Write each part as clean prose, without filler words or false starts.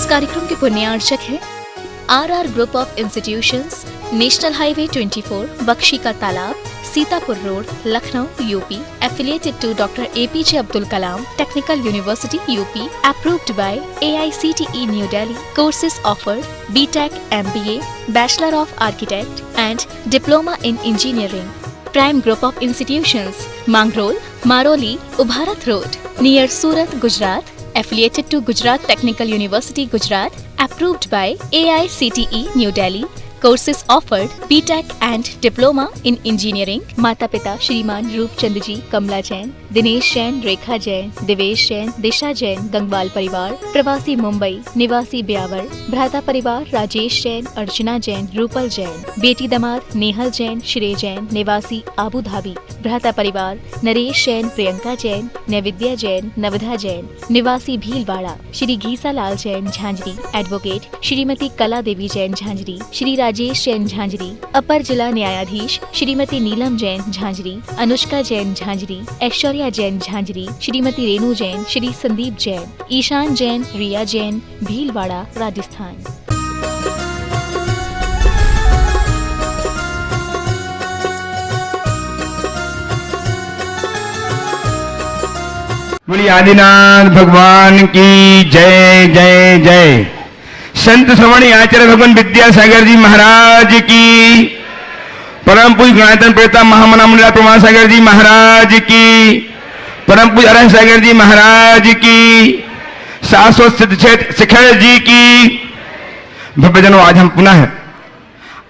इस कार्यक्रम के पुण्यार्चक हैं RR group of institutions, national highway 24, Bakshi ka Talab, Sitapur road, Lucknow, UP, affiliated to Dr. APJ Abdul Kalam Technical University, UP, approved by AICTE New Delhi. Courses offered: BTech, MBA, Bachelor of Architect and Diploma in Engineering. Prime Group of Institutions: Mangrol, Maroli, Ubharat Road, near Surat, Gujarat. Affiliated to Gujarat Technical University, Gujarat. Approved by AICTE New Delhi. Courses offered: BTech and Diploma in Engineering. माता पिता श्रीमान रूपचंद जी, कमला जैन, दिनेश जैन, रेखा जैन, दिवेश जैन, दिशा जैन, गंगवाल परिवार, प्रवासी मुंबई, निवासी ब्यावर, भ्राता परिवार राजेश जैन, अर्चना जैन, रूपल जैन, बेटी दामाद नेहल जैन, श्रेय जैन, निवासी आबू धाबी, भ्राता परिवार नरेश जैन, प्रियंका जैन, नैविद्या जैन, नवधा जैन, निवासी भीलवाड़ा, श्री घीसा लाल जैन झांझरी, एडवोकेट श्रीमती कला देवी जैन झांझरी, श्री राजेश जैन झांझरी, अपर जिला न्यायाधीश श्रीमती नीलम जैन झांझरी, अनुष्का जैन झांझरी, ऐश्वर्या जैन झांझरी, श्रीमती रेणु जैन, श्री संदीप जैन, ईशान जैन, रिया जैन, भीलवाड़ा, राजस्थान। बोलिए आदिनाथ भगवान की जय जय जय। संत श्रवणी आचार्य भगवान विद्यासागर जी महाराज की, परम पूज्य गणायतन प्रेता महामना मुनिलाल प्रमाण सागर जी महाराज की, परम पूज्य अरहंत सागर जी महाराज की, शाश्वत सिद्ध शिखर जी की। भव्यजनों, आज हम पुनः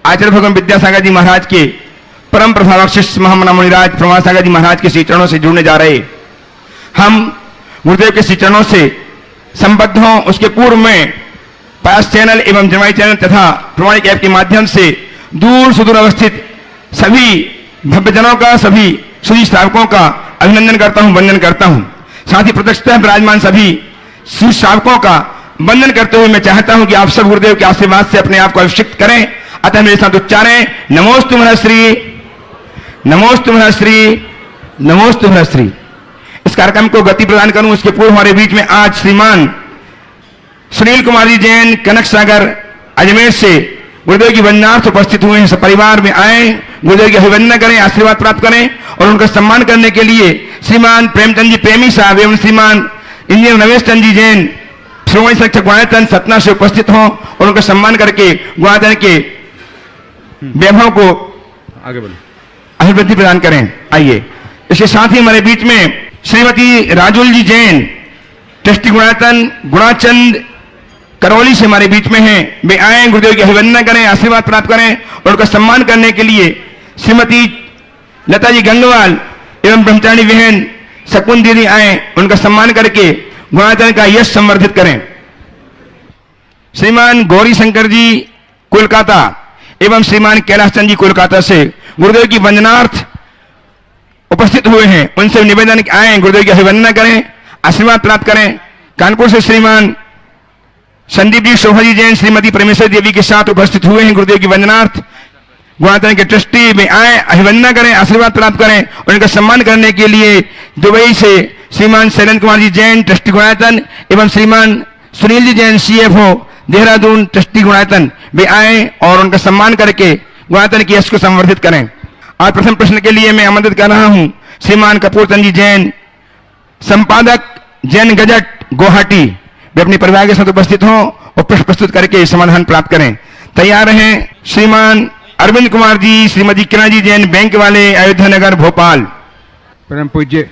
आचार्य भगवान विद्यासागर जी महाराज के परम प्रभावक शिष्य महामना मुनिराज प्रमाण सागर जी महाराज के श्री चरणों से जुड़ने जा रहे। हम गुरुदेव के श्री चरणों से संबद्ध हों, उसके पूर्व में पास चैनल एवं जमाई चैनल तथा प्रमाणिक ऐप के माध्यम से दूर सुदूर अवस्थित सभी भव्यजनों का, सभी श्री श्रावकों का अभिनंदन करता हूं, वंदन करता हूं। साथ ही प्रत्यक्षतः विराजमान सभी श्री श्रावकों का वंदन करते हुए मैं चाहता हूं कि आप सब गुरुदेव के आशीर्वाद से अपने आप को अभिषिक्त करें। अतः मेरे साथ उच्चारें: नमोस्तु महर्षि, नमोस्तु महर्षि, नमोस्तु महर्षि। इस कार्यक्रम को गति प्रदान करूं, उसके पूर्व हमारे बीच में आज श्रीमान सुनील कुमार जी जैन, कनक सागर, अजमेर से गुरुदेव की वंदनार्थ उपस्थित हुए हैं। सब परिवार में आए, गुरुदेव की अभिवंदना करें, आशीर्वाद प्राप्त करें और उनका सम्मान करने के लिए श्रीमान प्रेमचंद जी प्रेमी साहब एवं श्रीमान इंजीनियर नवेश चंद जी जैन श्रोमणी संरक्षक गुणायतन सतना से उपस्थित हों और उनका सम्मान करके गुणायतन के वैभव को आगे बढ़े अभिवृद्धि प्रदान करें। आइए, इसके साथ ही हमारे बीच में श्रीमती राजुल जी जैन, ट्रस्टी गुणायतन गुणाचंद करौली से हमारे बीच में हैं। वे आए, गुरुदेव की अभिवंदना करें, आशीर्वाद प्राप्त करें और उनका सम्मान करने के लिए श्रीमती लता जी गंगवाल एवं ब्रह्मचारिणी बहन शकुन दीदी आए, उनका सम्मान करके गुणायतन का यश संवर्धित करें। श्रीमान गौरी शंकर जी कोलकाता एवं श्रीमान कैलाश चंद जी कोलकाता से गुरुदेव की वंदनार्थ उपस्थित हुए हैं। उनसे निवेदन आए, गुरुदेव की अभिवंदना करें, आशीर्वाद प्राप्त करें। कानपुर से श्रीमान संदीप जी शोभा जी जैन श्रीमती परमेश्वर देवी के साथ उपस्थित हुए हैं गुरुदेव की वंदनार्थ। गुणायतन के ट्रस्टी में आए, अभिवंदना करें, आशीर्वाद प्राप्त करें और उनका सम्मान करने के लिए दुबई से श्रीमान शैलेंद्र कुमार जी जैन, ट्रस्टी गुणायतन एवं श्रीमान सुनील जी जैन CFO देहरादून, ट्रस्टी गुणायतन वे आए और उनका सम्मान करके गुणायतन की यश को संवर्धित करें। आज प्रथम प्रश्न के लिए मैं आमंत्रित कर रहा हूं श्रीमान कपूर चंद जी जैन, संपादक जैन गजट गुवाहाटी। वे अपने परिवार के साथ उपस्थित हों और प्रश्न प्रस्तुत करके समाधान प्राप्त करें। तैयार हैं श्रीमान अरविंद कुमार जी, श्रीमती किरण जी जैन, बैंक वाले, अयोध्या नगर, भोपाल। परम पूज्य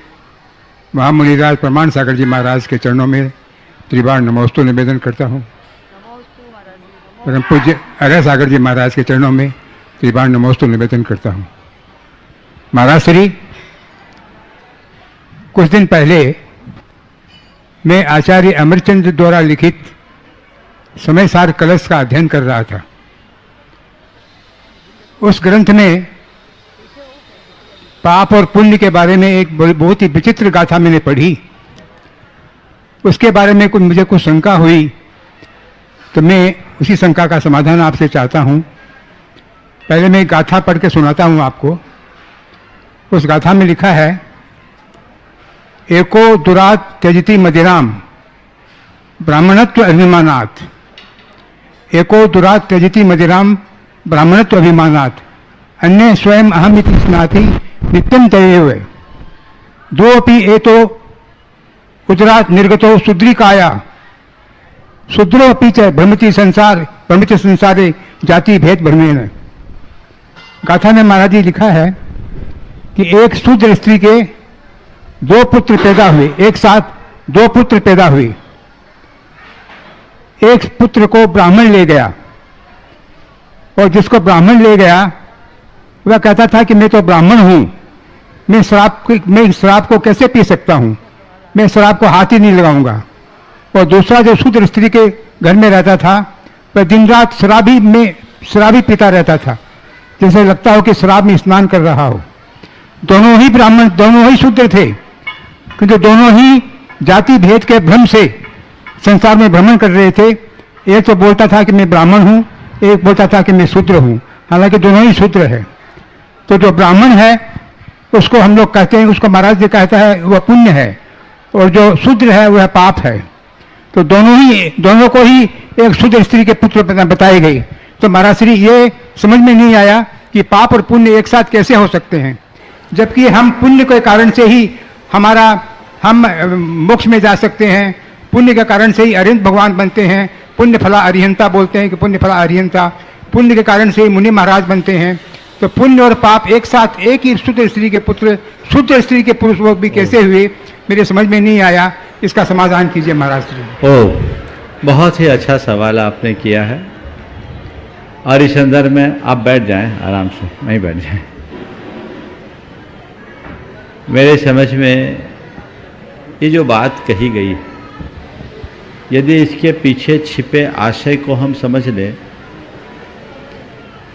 महामुनिराज प्रमाण सागर जी महाराज के चरणों में त्रिबार नमोस्तु निवेदन करता हूँ। परम पूज्य अरहंत सागर जी महाराज के चरणों में त्रिबार नमोस्तु निवेदन करता हूँ। महाराज श्री, कुछ दिन पहले मैं आचार्य अमरचंद्र द्वारा लिखित समय सार कलश का अध्ययन कर रहा था। उस ग्रंथ में पाप और पुण्य के बारे में एक बहुत ही विचित्र गाथा मैंने पढ़ी। उसके बारे में मुझे कुछ शंका हुई, तो मैं उसी शंका का समाधान आपसे चाहता हूँ। पहले मैं गाथा पढ़ के सुनाता हूँ आपको। उस गाथा में लिखा है, एको दुरात त्यजति मदिराम ब्राह्मणत्व अभिमानात् एको दुरात त्यजति मदिराम ब्राह्मणत्व अभिमानात् अन्य स्वयं अहमिति स्नाति नित्यं तयेव द्वोपि एतो उदरात् निर्गतो शूद्रिकाया शूद्रोऽपि च भ्रमति संसारे जाति भेद भ्रमेण। गाथा में महाराज जी लिखा है कि एक शूद्र स्त्री के 2 पुत्र पैदा हुए, एक साथ 2 पुत्र पैदा हुए। एक पुत्र को ब्राह्मण ले गया और जिसको ब्राह्मण ले गया वह कहता था कि मैं तो ब्राह्मण हूं, मैं शराब को कैसे पी सकता हूं, मैं शराब को हाथ ही नहीं लगाऊंगा। और दूसरा जो शूद्र स्त्री के घर में रहता था वह दिन रात शराबी पीता रहता था, जैसे लगता हो कि शराब में स्नान कर रहा हो। दोनों ही ब्राह्मण, दोनों ही शूद्र थे, क्योंकि दोनों ही जाति भेद के भ्रम से संसार में भ्रमण कर रहे थे। एक तो बोलता था कि मैं ब्राह्मण हूं, एक बोलता था कि मैं शूद्र हूं, हालांकि दोनों ही शूद्र है। तो जो ब्राह्मण है उसको हम लोग कहते हैं, उसको महाराज जी कहता है वह पुण्य है, और जो शूद्र है वह पाप है। तो दोनों को ही एक शूद्र स्त्री के पुत्र बताए गए। तो महाराज श्री ये समझ में नहीं आया कि पाप और पुण्य एक साथ कैसे हो सकते हैं, जबकि हम पुण्य के कारण से ही हम मोक्ष में जा सकते हैं, पुण्य के कारण से ही अरिहंत भगवान बनते हैं। पुण्य फला अरिहंता बोलते हैं कि पुण्य फला अरिहंता, पुण्य के कारण से ही मुनि महाराज बनते हैं। तो पुण्य और पाप एक साथ एक ही शूद्र स्त्री के पुत्र शूद्र स्त्री के पुरुष वो भी कैसे हुए, मेरे समझ में नहीं आया। इसका समाधान कीजिए महाराज श्री। बहुत ही अच्छा सवाल आपने किया है, और इस संदर्भ में आप बैठ जाएं, आराम से वहीं बैठ जाएं। मेरे समझ में ये जो बात कही गई, यदि इसके पीछे छिपे आशय को हम समझ लें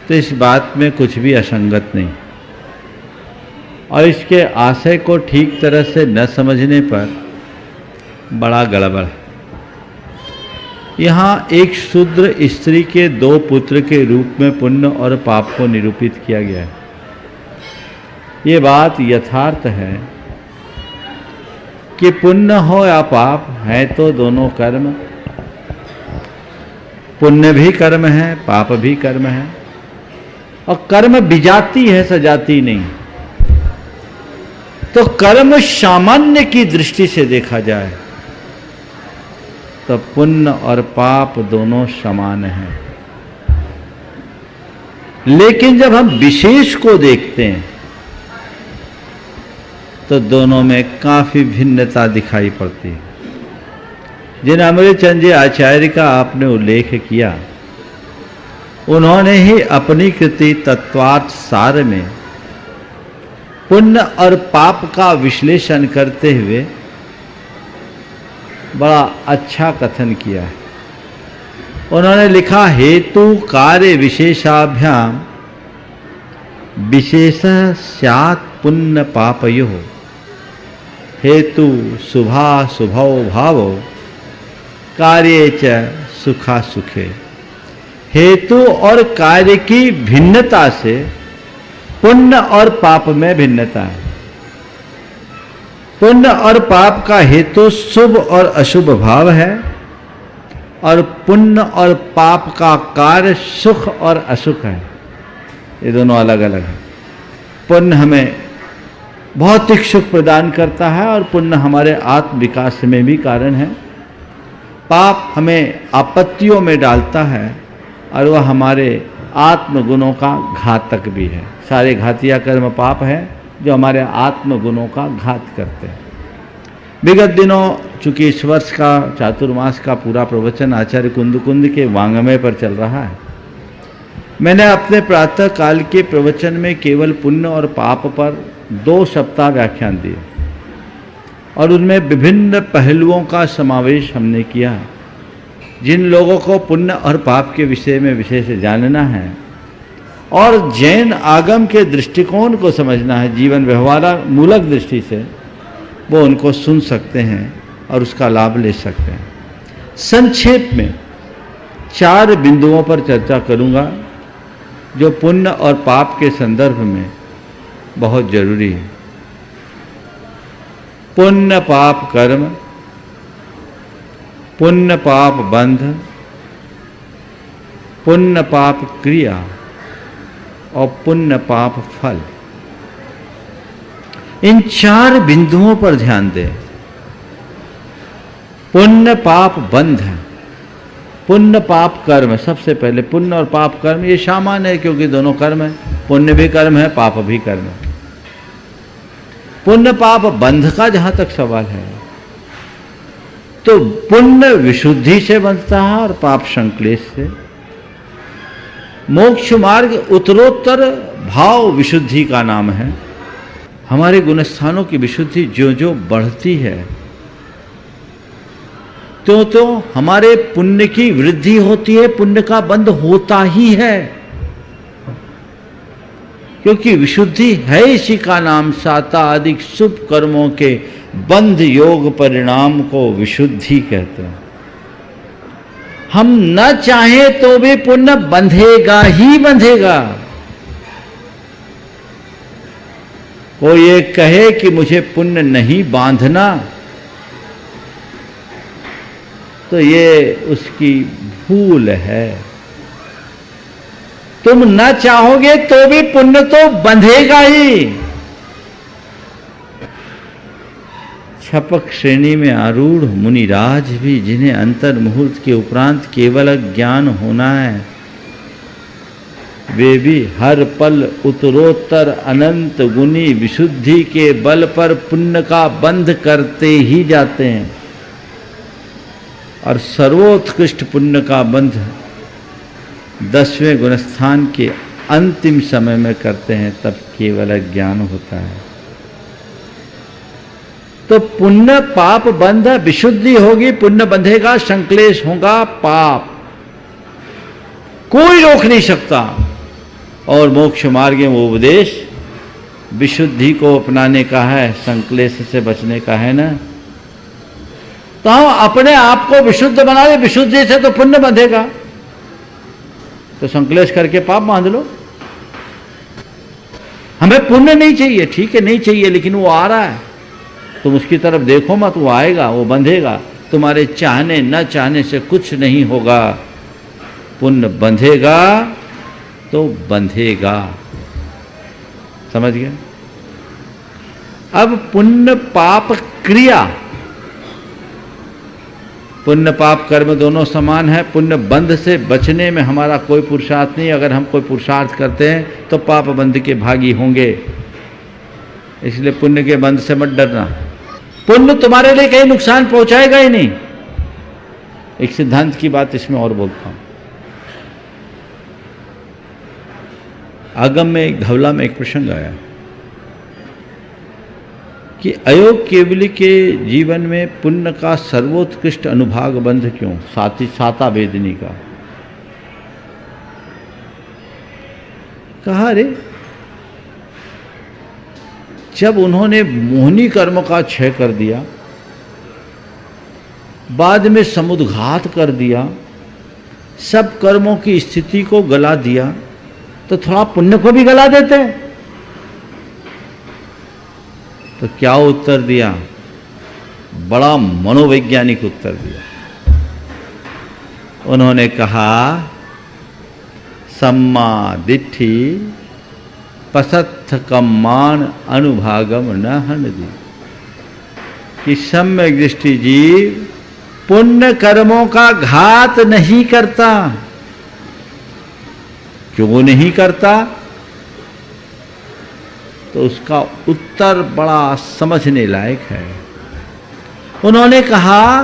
तो इस बात में कुछ भी असंगत नहीं, और इसके आशय को ठीक तरह से न समझने पर बड़ा गड़बड़। यहाँ एक शूद्र स्त्री के 2 पुत्र के रूप में पुण्य और पाप को निरूपित किया गया है। ये बात यथार्थ है कि पुण्य हो या पाप है तो दोनों कर्म, पुण्य भी कर्म है, पाप भी कर्म है, और कर्म विजाती है, सजाती नहीं। तो कर्म सामान्य की दृष्टि से देखा जाए तो पुण्य और पाप दोनों समान हैं, लेकिन जब हम विशेष को देखते हैं तो दोनों में काफी भिन्नता दिखाई पड़ती है। जिन अमृतचंद जी आचार्य का आपने उल्लेख किया, उन्होंने ही अपनी कृति तत्वार्थ सार में पुण्य और पाप का विश्लेषण करते हुए बड़ा अच्छा कथन किया है। उन्होंने लिखा, हेतु कार्य विशेषाभ्याम विशेष स्यात् पुण्य पापयोः, हेतु शुभाशुभौ भावो कार्ये च सुखासुखे। हेतु और कार्य की भिन्नता से पुण्य और पाप में भिन्नता है। पुण्य और पाप का हेतु शुभ और अशुभ भाव है, और पुण्य और पाप का कार्य सुख और असुख है। ये दोनों अलग अलग है। पुण्य हमें भौतिक सुख प्रदान करता है, और पुण्य हमारे आत्म विकास में भी कारण है। पाप हमें आपत्तियों में डालता है, और वह हमारे आत्म गुणों का घातक भी है। सारे घातिया कर्म पाप है जो हमारे आत्म गुणों का घात करते हैं। विगत दिनों चूंकि इस वर्ष का चातुर्मास का पूरा प्रवचन आचार्य कुंद के वांग्मय पर चल रहा है, मैंने अपने प्रातः काल के प्रवचन में केवल पुण्य और पाप पर 2 सप्ताह व्याख्यान दिए, और उनमें विभिन्न पहलुओं का समावेश हमने किया। जिन लोगों को पुण्य और पाप के विषय में विशेष जानना है और जैन आगम के दृष्टिकोण को समझना है जीवन व्यवहार मूलक दृष्टि से, वो उनको सुन सकते हैं और उसका लाभ ले सकते हैं। संक्षेप में 4 बिंदुओं पर चर्चा करूंगा जो पुण्य और पाप के संदर्भ में बहुत जरूरी है। पुण्य पाप कर्म, पुण्य पाप बंध, पुण्य पाप क्रिया और पुण्य पाप फल, इन 4 बिंदुओं पर ध्यान दें। पुण्य पाप बंध है, पुण्य पाप कर्म। सबसे पहले पुण्य और पाप कर्म ये सामान्य है, क्योंकि दोनों कर्म है, पुण्य भी कर्म है, पाप भी कर्म है। पुण्य पाप बंध का जहां तक सवाल है, तो पुण्य विशुद्धि से बंधता है और पाप संक्लेश से। मोक्ष मार्ग उत्तरोत्तर भाव विशुद्धि का नाम है। हमारे गुणस्थानों की विशुद्धि जो जो बढ़ती है, तो हमारे पुण्य की वृद्धि होती है, पुण्य का बंध होता ही है, क्योंकि विशुद्धि है इसी का नाम। साताधिक शुभ कर्मों के बंध योग परिणाम को विशुद्धि कहते हैं। हम न चाहें तो भी पुण्य बंधेगा ही बंधेगा। कोई ये कहे कि मुझे पुण्य नहीं बांधना, तो ये उसकी भूल है। तुम न चाहोगे तो भी पुण्य तो बंधेगा ही। छपक श्रेणी में आरूढ़ मुनिराज भी, जिन्हें अंतर मुहूर्त के उपरांत केवल ज्ञान होना है, वे भी हर पल उत्तरोत्तर अनंत गुनी विशुद्धि के बल पर पुण्य का बंध करते ही जाते हैं, और सर्वोत्कृष्ट पुण्य का बंध 10वें गुणस्थान के अंतिम समय में करते हैं, तब केवल ज्ञान होता है। तो पुण्य पाप बंध, विशुद्धि होगी, पुण्य बंधेगा, संक्लेश होगा, पाप कोई रोक नहीं सकता। और मोक्ष मार्ग में वो उपदेश विशुद्धि को अपनाने का है, संक्लेश से बचने का है ना। तो हम अपने आप को विशुद्ध बना ले, विशुद्धि से तो पुण्य बंधेगा, तो संक्लेश करके पाप बांध लो। हमें पुण्य नहीं चाहिए, ठीक है नहीं चाहिए, लेकिन वो आ रहा है, तुम उसकी तरफ देखो मत, वो आएगा, वो बंधेगा। तुम्हारे चाहने न चाहने से कुछ नहीं होगा। पुण्य बंधेगा तो बंधेगा, समझ गए। अब पुण्य पाप क्रिया, पुण्य पाप कर्म दोनों समान है। पुण्य बंध से बचने में हमारा कोई पुरुषार्थ नहीं। अगर हम कोई पुरुषार्थ करते हैं तो पाप बंध के भागी होंगे, इसलिए पुण्य के बंध से मत डरना। पुण्य तुम्हारे लिए कहीं नुकसान पहुंचाएगा ही नहीं। एक सिद्धांत की बात इसमें और बोलता हूं। आगम में एक धवला में एक प्रसंग आया कि अयोग केवली के जीवन में पुण्य का सर्वोत्कृष्ट अनुभाग बंध क्यों, साता वेदनी का। कहा रे, जब उन्होंने मोहिनी कर्म का क्षय कर दिया, बाद में समुद्घात कर दिया, सब कर्मों की स्थिति को गला दिया, तो थोड़ा पुण्य को भी गला देते। तो क्या उत्तर दिया? बड़ा मनोवैज्ञानिक उत्तर दिया। उन्होंने कहा, सम्मा दिट्ठी पसत्थ कम्मान अनुभागम न हनदी, कि सम्यक दृष्टि जीव पुण्य कर्मों का घात नहीं करता। क्यों नहीं करता? तो उसका उत्तर बड़ा समझने लायक है। उन्होंने कहा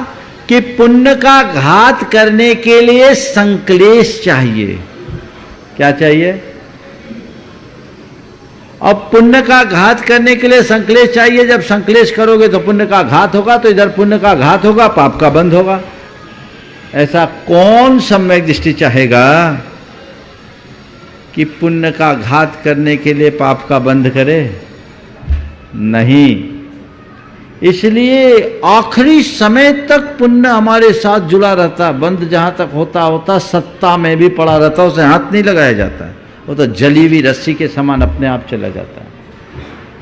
कि पुण्य का घात करने के लिए संक्लेश चाहिए। क्या चाहिए? अब पुण्य का घात करने के लिए संक्लेश चाहिए। जब संक्लेश करोगे तो पुण्य का घात होगा, तो इधर पुण्य का घात होगा, पाप का बंध होगा। ऐसा कौन सम्यक दृष्टि चाहेगा कि पुण्य का घात करने के लिए पाप का बंध करे? नहीं। इसलिए आखिरी समय तक पुण्य हमारे साथ जुड़ा रहता। बंध जहां तक होता सत्ता में भी पड़ा रहता, उसे हाथ नहीं लगाया जाता। वो तो जली हुई रस्सी के समान अपने आप चला जाता है।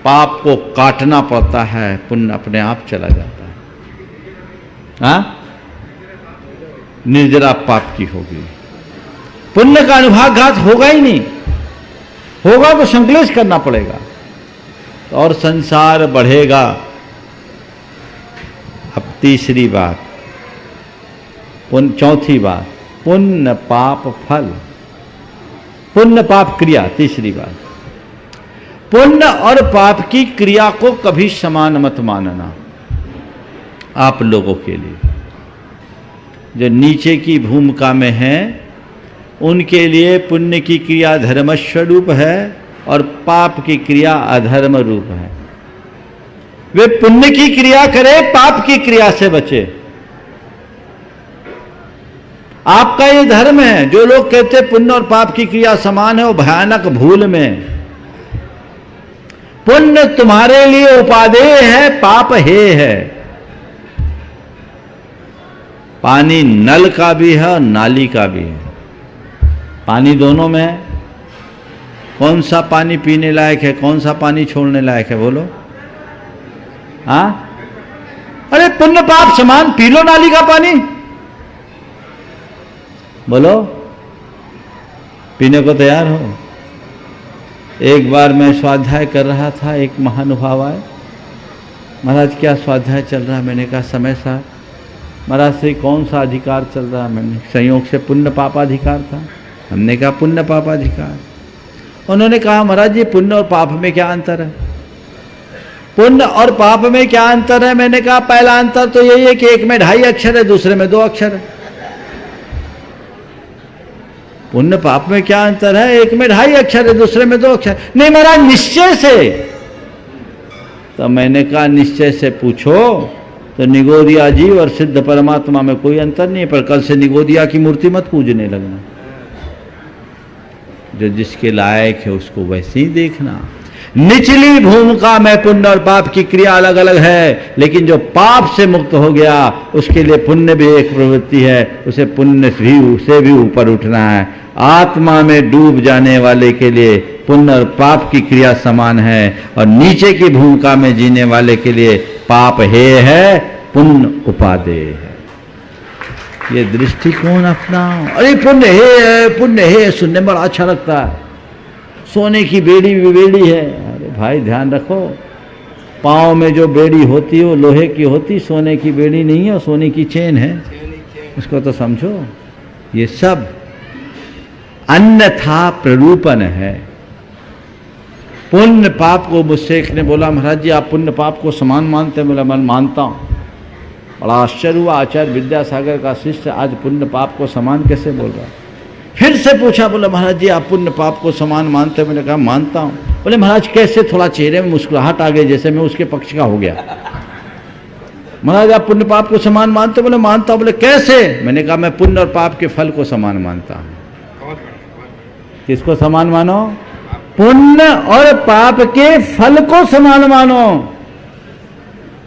पाप को काटना पड़ता है, पुण्य अपने आप चला जाता है। हाँ, निर्जरा पाप की होगी। पुण्य का अनुभागघात होगा ही नहीं, होगा तो संकलेश करना पड़ेगा और संसार बढ़ेगा। अब तीसरी बात, चौथी बात, पुण्य पाप फल, पुण्य पाप क्रिया। तीसरी बात, पुण्य और पाप की क्रिया को कभी समान मत मानना। आप लोगों के लिए जो नीचे की भूमिका में हैं, उनके लिए पुण्य की क्रिया धर्म स्वरूप है और पाप की क्रिया अधर्म रूप है। वे पुण्य की क्रिया करें, पाप की क्रिया से बचे। आपका ये धर्म है। जो लोग कहते पुण्य और पाप की क्रिया समान है, वो भयानक भूल में। पुण्य तुम्हारे लिए उपादेय है, पाप हे है। पानी नल का भी है और नाली का भी है। पानी दोनों में है। कौन सा पानी पीने लायक है, कौन सा पानी छोड़ने लायक है, बोलो? हाँ, अरे पुण्य पाप समान, पी लो नाली का पानी, बोलो पीने को तैयार हो। एक बार मैं स्वाध्याय कर रहा था, एक महानुभाव आए, महाराज क्या स्वाध्याय चल रहा है? मैंने कहा समय साहब। महाराज से कौन सा अधिकार चल रहा है? मैंने संयोग से पुण्य पापाधिकार था। हमने कहा पुण्य पापाधिकार। उन्होंने कहा महाराज जी पुण्य और पाप में क्या अंतर है? पुण्य और पाप में क्या अंतर है? मैंने कहा पहला अंतर तो यही है कि एक में 2.5 अक्षर है, दूसरे में 2 अक्षर है। पुण्य पाप में क्या अंतर है? एक में 2.5 अक्षर है, दूसरे में 2 अक्षर। नहीं महाराज निश्चय से। तो मैंने कहा निश्चय से पूछो तो निगोदिया जीव और सिद्ध परमात्मा में कोई अंतर नहीं है, पर कल से निगोदिया की मूर्ति मत पूजने लगना। जो जिसके लायक है उसको वैसे ही देखना। निचली भूमिका में पुण्य और पाप की क्रिया अलग अलग है, लेकिन जो पाप से मुक्त हो गया उसके लिए पुण्य भी एक प्रवृत्ति है, उसे पुण्य से भी ऊपर उठना है। आत्मा में डूब जाने वाले के लिए पुण्य और पाप की क्रिया समान है, और नीचे की भूमिका में जीने वाले के लिए पाप हेय है, पुण्य उपादेय है। ये दृष्टिकोण अपनाओ। अरे पुण्य है, पुण्य है, सुनने में बड़ा अच्छा लगता है। सोने की बेड़ी भी बेड़ी है। अरे भाई ध्यान रखो, पाँव में जो बेड़ी होती है वो लोहे की होती, सोने की बेड़ी नहीं है, सोने की चेन है। इसको तो समझो। ये सब अन्यथा प्ररूपण है। पुण्य पाप को मुझसे एक ने बोला महाराज जी आप पुण्य पाप को समान मानते हैं? बोला मैं मानता हूँ। बड़ा आश्चर्य हुआ, आचार्य विद्यासागर का शिष्य आज पुण्य पाप को समान कैसे बोल रहा है? फिर से पूछा, बोला महाराज जी आप पुण्य पाप को समान मानते हैं? मैंने कहा मानता हूँ। बोले महाराज कैसे? थोड़ा चेहरे में मुस्कुराहट आ गई, जैसे मैं उसके पक्ष का हो गया। महाराज आप पुण्य पाप को समान मानते हो? बोले मानता हूँ। बोले कैसे? मैंने कहा मैं पुण्य और पाप के फल को समान मानता हूँ। किसको समान मानो? पुण्य और पाप के फल को समान मानो।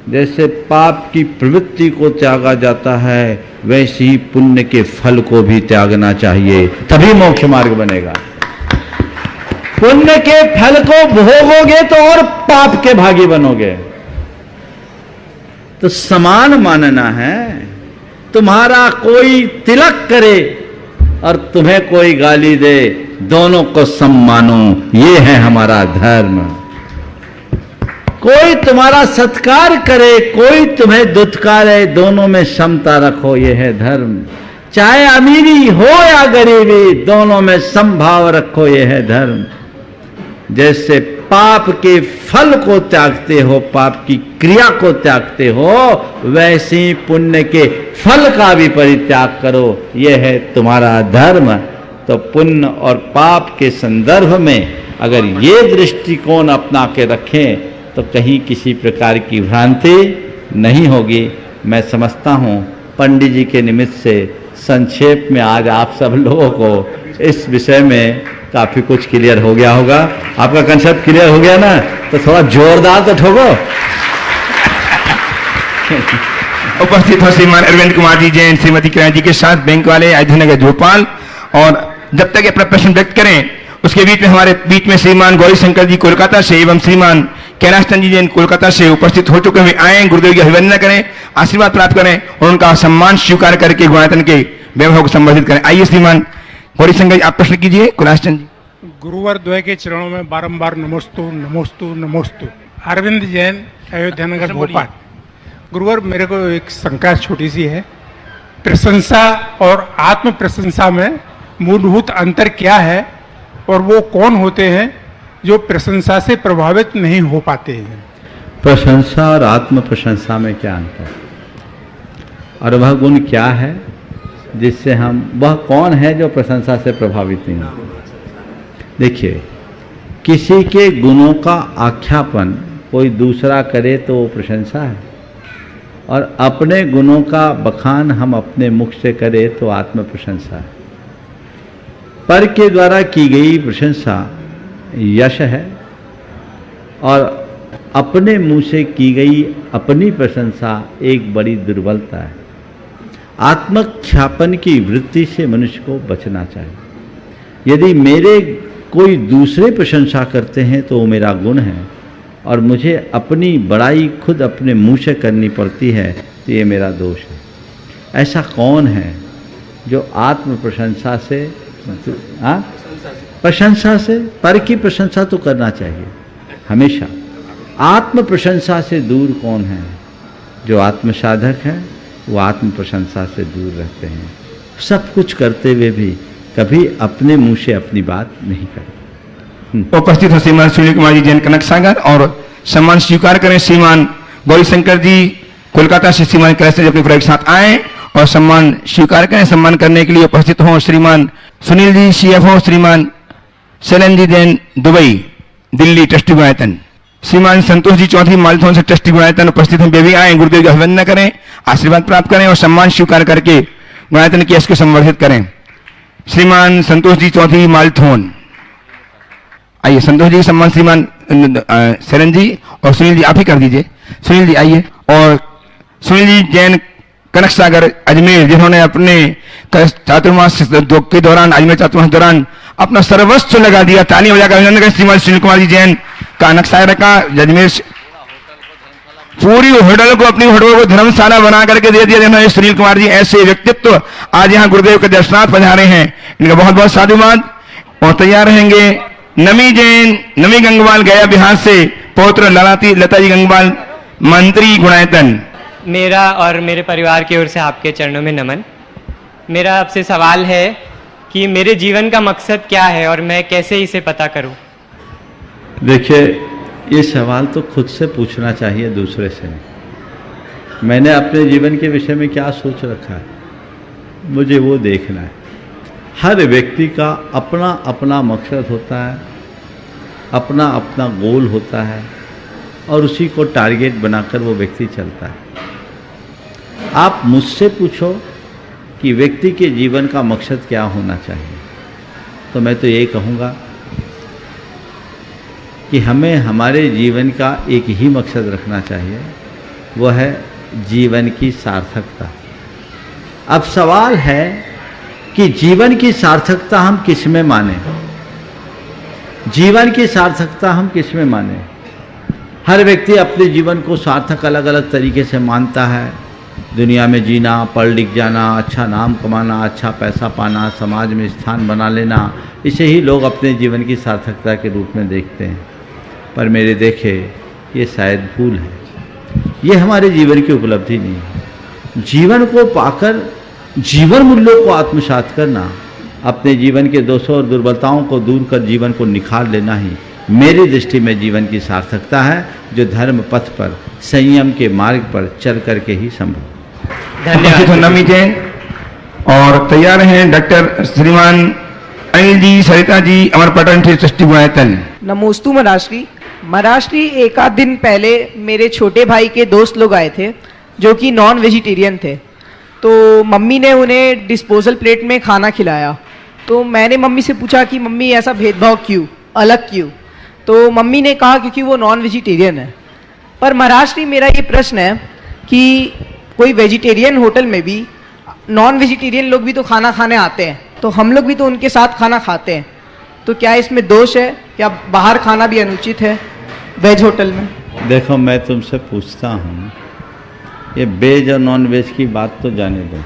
जैसे पाप की प्रवृत्ति को त्यागा जाता है, वैसे ही पुण्य के फल को भी त्यागना चाहिए, तभी मोक्ष मार्ग बनेगा। पुण्य के फल को भोगोगे तो और पाप के भागी बनोगे। तो समान मानना है। तुम्हारा कोई तिलक करे और तुम्हें कोई गाली दे, दोनों को सम्मानो, ये है हमारा धर्म। कोई तुम्हारा सत्कार करे, कोई तुम्हें दुत्कारे, दोनों में समता रखो, ये है धर्म। चाहे अमीरी हो या गरीबी, दोनों में समभाव रखो, ये है धर्म। जैसे पाप के फल को त्यागते हो, पाप की क्रिया को त्यागते हो, वैसे ही पुण्य के फल का भी परित्याग करो, यह है तुम्हारा धर्म। तो पुण्य और पाप के संदर्भ में अगर ये दृष्टिकोण अपना के रखें तो कहीं किसी प्रकार की भ्रांति नहीं होगी। मैं समझता हूँ पंडित जी के निमित्त से संक्षेप में आज आप सब लोगों को इस विषय में काफी कुछ क्लियर हो गया होगा। आपका कंसेप्ट क्लियर हो गया ना? तो थोड़ा जोरदार तो ठोको। उपस्थित हो श्रीमान अरविंद कुमार जी जैन, श्रीमती किरण जी के साथ बैंक वाले अयोध्या भोपाल। और जब तक अपना प्रश्न व्यक्त करें उसके बीच में हमारे बीच में श्रीमान गौरी शंकर जी कोलकाता से एवं श्रीमान कैलाश जी जैन कोलकाता से उपस्थित हो चुके हुए आए। गुरुदेव की अभिवंदना करें, आशीर्वाद प्राप्त करें और उनका सम्मान स्वीकार करके गुणायतन के वैभव को संबोधित करें। आइए श्रीमान गौरीशंकर जी आप प्रश्न कीजिए। कैलाश चंद जी। गुरुवर द्वय के चरणों में बारंबार नमोस्तु नमोस्तु नमोस्तु। अरविंद जैन, अयोध्या नगर, भोपाल। गुरुवर, मेरे को एक शंका छोटी सी है, प्रशंसा और आत्म प्रशंसा में मूलभूत अंतर क्या है और वो कौन होते हैं जो प्रशंसा से प्रभावित नहीं हो पाते हैं? प्रशंसा और आत्म प्रशंसा में क्या अंतर, और वह गुण क्या है जिससे हम, वह कौन है जो प्रशंसा से प्रभावित नहीं होता? देखिए, किसी के गुणों का आख्यापन कोई दूसरा करे तो वो प्रशंसा है, और अपने गुणों का बखान हम अपने मुख से करें तो आत्म प्रशंसा है। पर के द्वारा की गई प्रशंसा यश है, और अपने मुंह से की गई अपनी प्रशंसा एक बड़ी दुर्बलता है। आत्मख्यापन की वृत्ति से मनुष्य को बचना चाहिए। यदि मेरे कोई दूसरे प्रशंसा करते हैं तो वो मेरा गुण है, और मुझे अपनी बड़ाई खुद अपने मुंह से करनी पड़ती है तो ये मेरा दोष है। ऐसा कौन है जो आत्म प्रशंसा से, प्रशंसा से, पर की प्रशंसा तो करना चाहिए हमेशा। आत्म प्रशंसा से दूर कौन है? जो आत्म साधक है वो आत्म प्रशंसा से दूर रहते हैं। सब कुछ करते हुए भी कभी अपने मुंह से अपनी बात नहीं करते। उपस्थित हो श्रीमान सुनील कुमार जी जैन कनक सागर, और सम्मान स्वीकार करें श्रीमान गौरीशंकर जी कोलकाता से। श्रीमान कैलाश जी अपने पूरे के साथ आए और सम्मान स्वीकार करें। सम्मान करने के लिए उपस्थित हो श्रीमान सुनील जी CFO, श्रीमान शैलन जी जैन दुबई दिल्ली ट्रस्टी गुणायतन, श्रीमान संतोष जी चौधरी मालथोन से ट्रस्टी गुणायतन उपस्थित हैं। वे भी आए, गुरुदेव की अभिवंदना करें, आशीर्वाद प्राप्त करें और सम्मान स्वीकार करके गुणायतन की यश को संवर्धित करें। श्रीमान संतोष जी चौधरी मालथोन, आइए संतोष जी सम्मान श्रीमान शरण जी, और सुनील जी आप ही कर दीजिए। सुनील जी आइए। और सुनील जी जैन कनक सागर अजमेर, जिन्होंने अपने चातुर्मास के दौरान, अजमेर चातुर्मास के दौरान अपना सर्वस्व लगा दिया। तालियां बजाकर अभिनंदन करें श्रीमान सुनील कुमार जी जैन कनक सागर का। अजमेर पूरी होटल को, अपनी होटल को धर्मशाला बना करके दे दिया जिन्होंने सुनील कुमार जी। ऐसे व्यक्तित्व आज यहाँ गुरुदेव के दर्शनार्थ पधारे हैं, इनका बहुत बहुत साधुवाद। और तैयार रहेंगे नमी जैन, नमी गंगवाल गया बिहार से, पौत्र लता जी गंगवाल मंत्री गुणायतन। मेरा और मेरे परिवार की ओर से आपके चरणों में नमन। मेरा आपसे सवाल है कि मेरे जीवन का मकसद क्या है और मैं कैसे इसे पता करूं? देखिए, ये सवाल तो खुद से पूछना चाहिए, दूसरे से नहीं। मैंने अपने जीवन के विषय में क्या सोच रखा है, मुझे वो देखना है। हर व्यक्ति का अपना अपना मकसद होता है, अपना अपना गोल होता है, और उसी को टारगेट बनाकर वो व्यक्ति चलता है। आप मुझसे पूछो कि व्यक्ति के जीवन का मकसद क्या होना चाहिए, तो मैं तो ये कहूँगा कि हमें हमारे जीवन का एक ही मकसद रखना चाहिए, वो है जीवन की सार्थकता। अब सवाल है कि जीवन की सार्थकता हम किस में माने? जीवन की सार्थकता हम किस में माने? हर व्यक्ति अपने जीवन को सार्थक अलग अलग तरीके से मानता है। दुनिया में जीना, पढ़ लिख जाना, अच्छा नाम कमाना, अच्छा पैसा पाना, समाज में स्थान बना लेना, इसे ही लोग अपने जीवन की सार्थकता के रूप में देखते हैं। पर मेरे देखे ये शायद भूल है, ये हमारे जीवन की उपलब्धि नहीं है। जीवन को पाकर जीवन मूल्यों को आत्मसात करना, अपने जीवन के दोषों और दुर्बलताओं को दूर कर जीवन को निखार लेना ही मेरी दृष्टि में जीवन की सार्थकता है, जो धर्म पथ पर, संयम के मार्ग पर चल करके ही संभव। धन्यवाद। नमी जैन, और तैयार हैं डॉक्टर श्रीमान अनिल जी, सरिता जी, अमरपटन से ट्रस्टी गुणायतन। नमोस्तु महाराष्ट्री। महाराष्ट्री, एक आध दिन पहले मेरे छोटे भाई के दोस्त लोग आए थे जो कि नॉन वेजिटेरियन थे। तो मम्मी ने उन्हें डिस्पोजल प्लेट में खाना खिलाया। तो मैंने मम्मी से पूछा कि मम्मी ऐसा भेदभाव क्यों, अलग क्यों? तो मम्मी ने कहा क्योंकि वो नॉन वेजिटेरियन है। पर महाराष्ट्री, मेरा ये प्रश्न है कि कोई वेजिटेरियन होटल में भी नॉन वेजिटेरियन लोग भी तो खाना खाने आते हैं, तो हम लोग भी तो उनके साथ खाना खाते हैं, तो क्या इसमें दोष है? क्या बाहर खाना भी अनुचित है वेज होटल में? देखो, मैं तुमसे पूछता हूँ, ये वेज और नॉन वेज की बात तो जाने दो।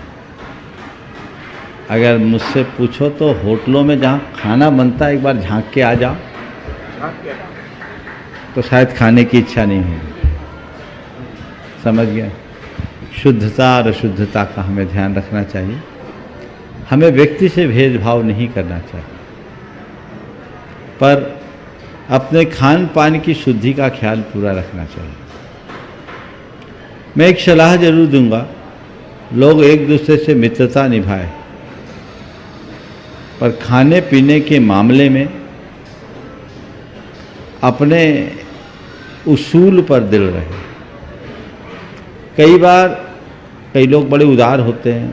अगर मुझसे पूछो तो होटलों में जहाँ खाना बनता है एक बार झांक के आ जाओ तो शायद खाने की इच्छा नहीं होगी। समझ गए? शुद्धता और अशुद्धता का हमें ध्यान रखना चाहिए। हमें व्यक्ति से भेदभाव नहीं करना चाहिए, पर अपने खान पान की शुद्धि का ख्याल पूरा रखना चाहिए। मैं एक सलाह जरूर दूंगा, लोग एक दूसरे से मित्रता निभाएं, पर खाने पीने के मामले में अपने उसूल पर दिल रहे। कई बार कई लोग बड़े उदार होते हैं,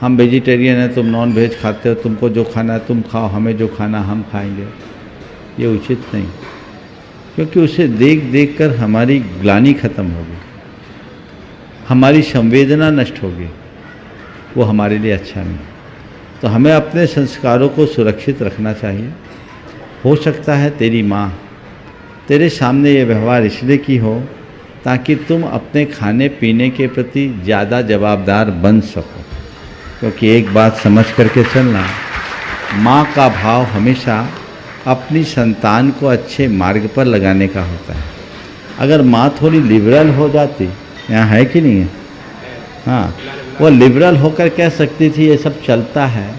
हम वेजिटेरियन हैं, तुम नॉन वेज खाते हो, तुमको जो खाना है तुम खाओ, हमें जो खाना हम खाएंगे। ये उचित नहीं, क्योंकि उसे देख देख कर हमारी ग्लानि खत्म होगी, हमारी संवेदना नष्ट होगी, वो हमारे लिए अच्छा नहीं। तो हमें अपने संस्कारों को सुरक्षित रखना चाहिए। हो सकता है तेरी माँ तेरे सामने ये व्यवहार इसलिए की हो ताकि तुम अपने खाने पीने के प्रति ज़्यादा जवाबदार बन सको, क्योंकि एक बात समझ करके चलना, माँ का भाव हमेशा अपनी संतान को अच्छे मार्ग पर लगाने का होता है। अगर माँ थोड़ी लिबरल हो जाती, यहाँ है कि नहीं है? हाँ, वो लिबरल होकर कह सकती थी ये सब चलता है,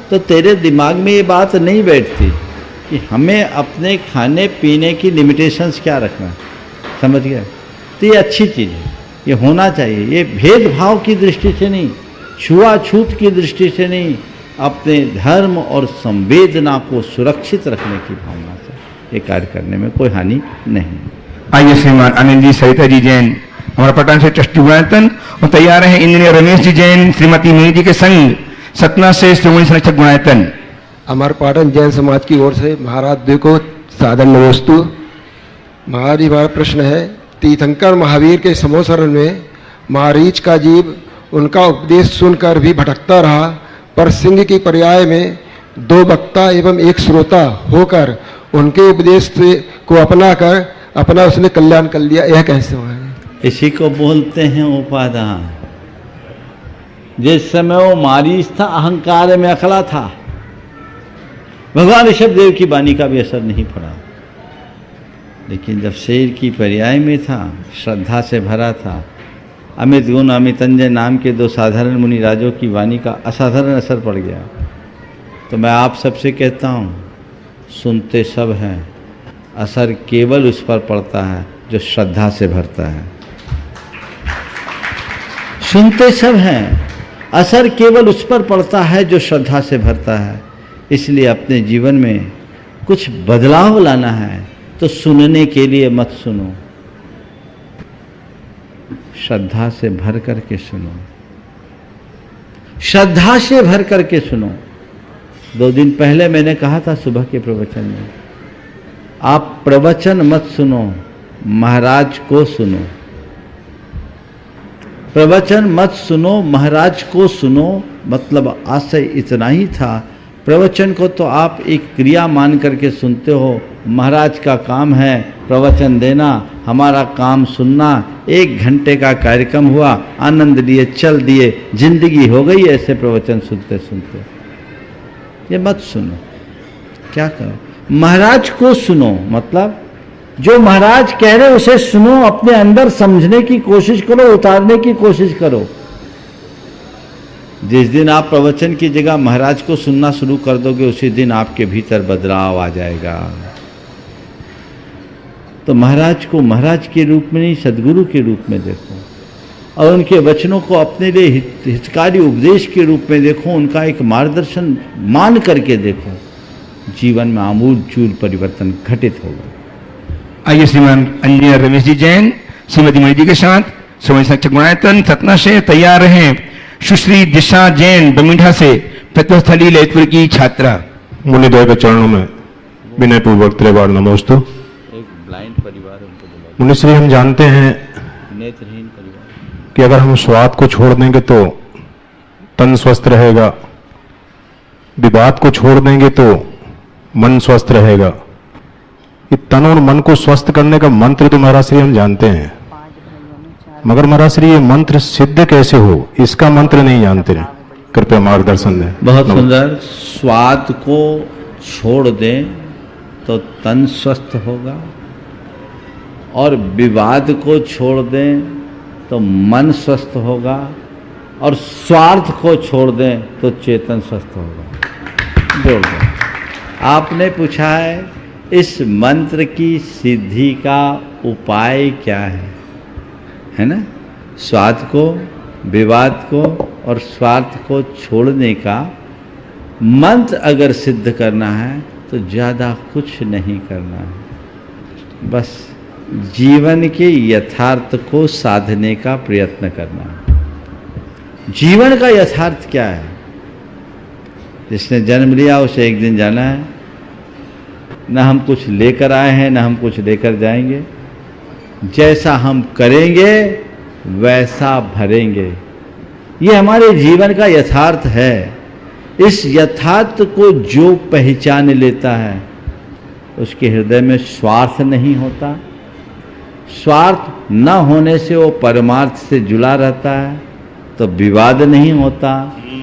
तो तेरे दिमाग में ये बात नहीं बैठती कि हमें अपने खाने पीने की लिमिटेशंस क्या रखना। समझ गए? तो ये अच्छी चीज़ है, ये होना चाहिए। ये भेदभाव की दृष्टि से नहीं, छुआछूत की दृष्टि से नहीं, अपने धर्म और संवेदना को सुरक्षित रखने की भावना से ये कार्य करने में कोई हानि नहीं। आइए श्रीमान आनंद जी, सरिता जी जैन, हमारा पटना से ट्रस्टी गुणायतन, और तैयार हैं इंजीनियर रमेश जी जैन, श्रीमती मीनी जी के संग सतना से श्रोमणी संरक्षक गुणायतन। हमारे पाटन जैन समाज की ओर से महाराज जी को सादर नमस्तु। महाराज जी, हमारा प्रश्न है, तीर्थंकर महावीर के समोसरण में महारीच का जीव उनका उपदेश सुनकर भी भटकता रहा, पर सिंह की पर्याय में दो वक्ता एवं एक श्रोता होकर उनके उपदेश को अपना उसने कल्याण कर लिया। यह कैसे हुआ है? इसी को बोलते हैं उपादान। जिस समय वो मारीच था, अहंकार में अकड़ा था, भगवान ऋषभदेव की वाणी का भी असर नहीं पड़ा, लेकिन जब शेर की पर्याय में था, श्रद्धा से भरा था, अमित गुण अमितंजय नाम के दो साधारण मुनि राजों की वाणी का असाधारण असर पड़ गया। तो मैं आप सबसे कहता हूँ, सुनते सब हैं, असर केवल उस पर पड़ता है जो श्रद्धा से भरता है। सुनते सब हैं, असर केवल उस पर पड़ता है जो श्रद्धा से भरता है। इसलिए अपने जीवन में कुछ बदलाव लाना है तो सुनने के लिए मत सुनो, श्रद्धा से भर करके सुनो, श्रद्धा से भर करके सुनो। 2 दिन पहले मैंने कहा था सुबह के प्रवचन में, आप प्रवचन मत सुनो, महाराज को सुनो। प्रवचन मत सुनो, महाराज को सुनो। मतलब आशय इतना ही था, प्रवचन को तो आप एक क्रिया मान करके सुनते हो, महाराज का काम है प्रवचन देना, हमारा काम सुनना। 1 घंटे का कार्यक्रम हुआ, आनंद लिए, चल दिए, जिंदगी हो गई ऐसे प्रवचन सुनते सुनते। ये मत सुनो। क्या करो? महाराज को सुनो, मतलब जो महाराज कह रहे उसे सुनो, अपने अंदर समझने की कोशिश करो, उतारने की कोशिश करो। जिस दिन आप प्रवचन की जगह महाराज को सुनना शुरू कर दोगे, उसी दिन आपके भीतर बदलाव आ जाएगा। तो महाराज को महाराज के रूप में नहीं, सदगुरु के रूप में देखो, और उनके वचनों को अपने लिए हितकारी उपदेश के रूप में देखो, उनका एक मार्गदर्शन मान करके देखो। जीवन में आमूल चूल परिवर्तन घटित होगा। आइए श्रीमान इंजीनियर रमेश जी जैन, श्रीमती मणि जी के साथ श्रोमणी संरक्षक गुणायतन सतना से तैयार हैं सुश्री दिशा जैन, बमिंठा से, प्रतिस्थली ललितपुर की छात्रा। मुनिद्वय के चरणों में विनय पूर्वक त्रिवार नमोस्तु। एक ब्लाइंड परिवार उनको मुनिश्री, हम जानते हैं नेत्रहीन परिवार कि अगर हम स्वाद को छोड़ देंगे तो तन स्वस्थ रहेगा, विवाद को छोड़ देंगे तो मन स्वस्थ रहेगा। ये तन और मन को स्वस्थ करने का मंत्र तो महाराज श्री हम जानते हैं, मगर महाराज श्री ये मंत्र सिद्ध कैसे हो, इसका मंत्र नहीं जानते हैं। कृपया मार्गदर्शन दें। बहुत सुंदर। स्वाद को छोड़ दें तो तन स्वस्थ होगा, और विवाद को छोड़ दें तो मन स्वस्थ होगा, और स्वार्थ को छोड़ दें तो चेतन स्वस्थ होगा। जोड़ दें। आपने पूछा है इस मंत्र की सिद्धि का उपाय क्या है ना? स्वार्थ को, विवाद को और स्वार्थ को छोड़ने का मंत्र अगर सिद्ध करना है तो ज़्यादा कुछ नहीं करना है, बस जीवन के यथार्थ को साधने का प्रयत्न करना है। जीवन का यथार्थ क्या है? जिसने जन्म लिया उसे एक दिन जाना है। न हम कुछ लेकर आए हैं, न हम कुछ लेकर जाएंगे। जैसा हम करेंगे वैसा भरेंगे, ये हमारे जीवन का यथार्थ है। इस यथार्थ को जो पहचान लेता है उसके हृदय में स्वार्थ नहीं होता। स्वार्थ न होने से वो परमार्थ से जुड़ा रहता है, तो विवाद नहीं होता,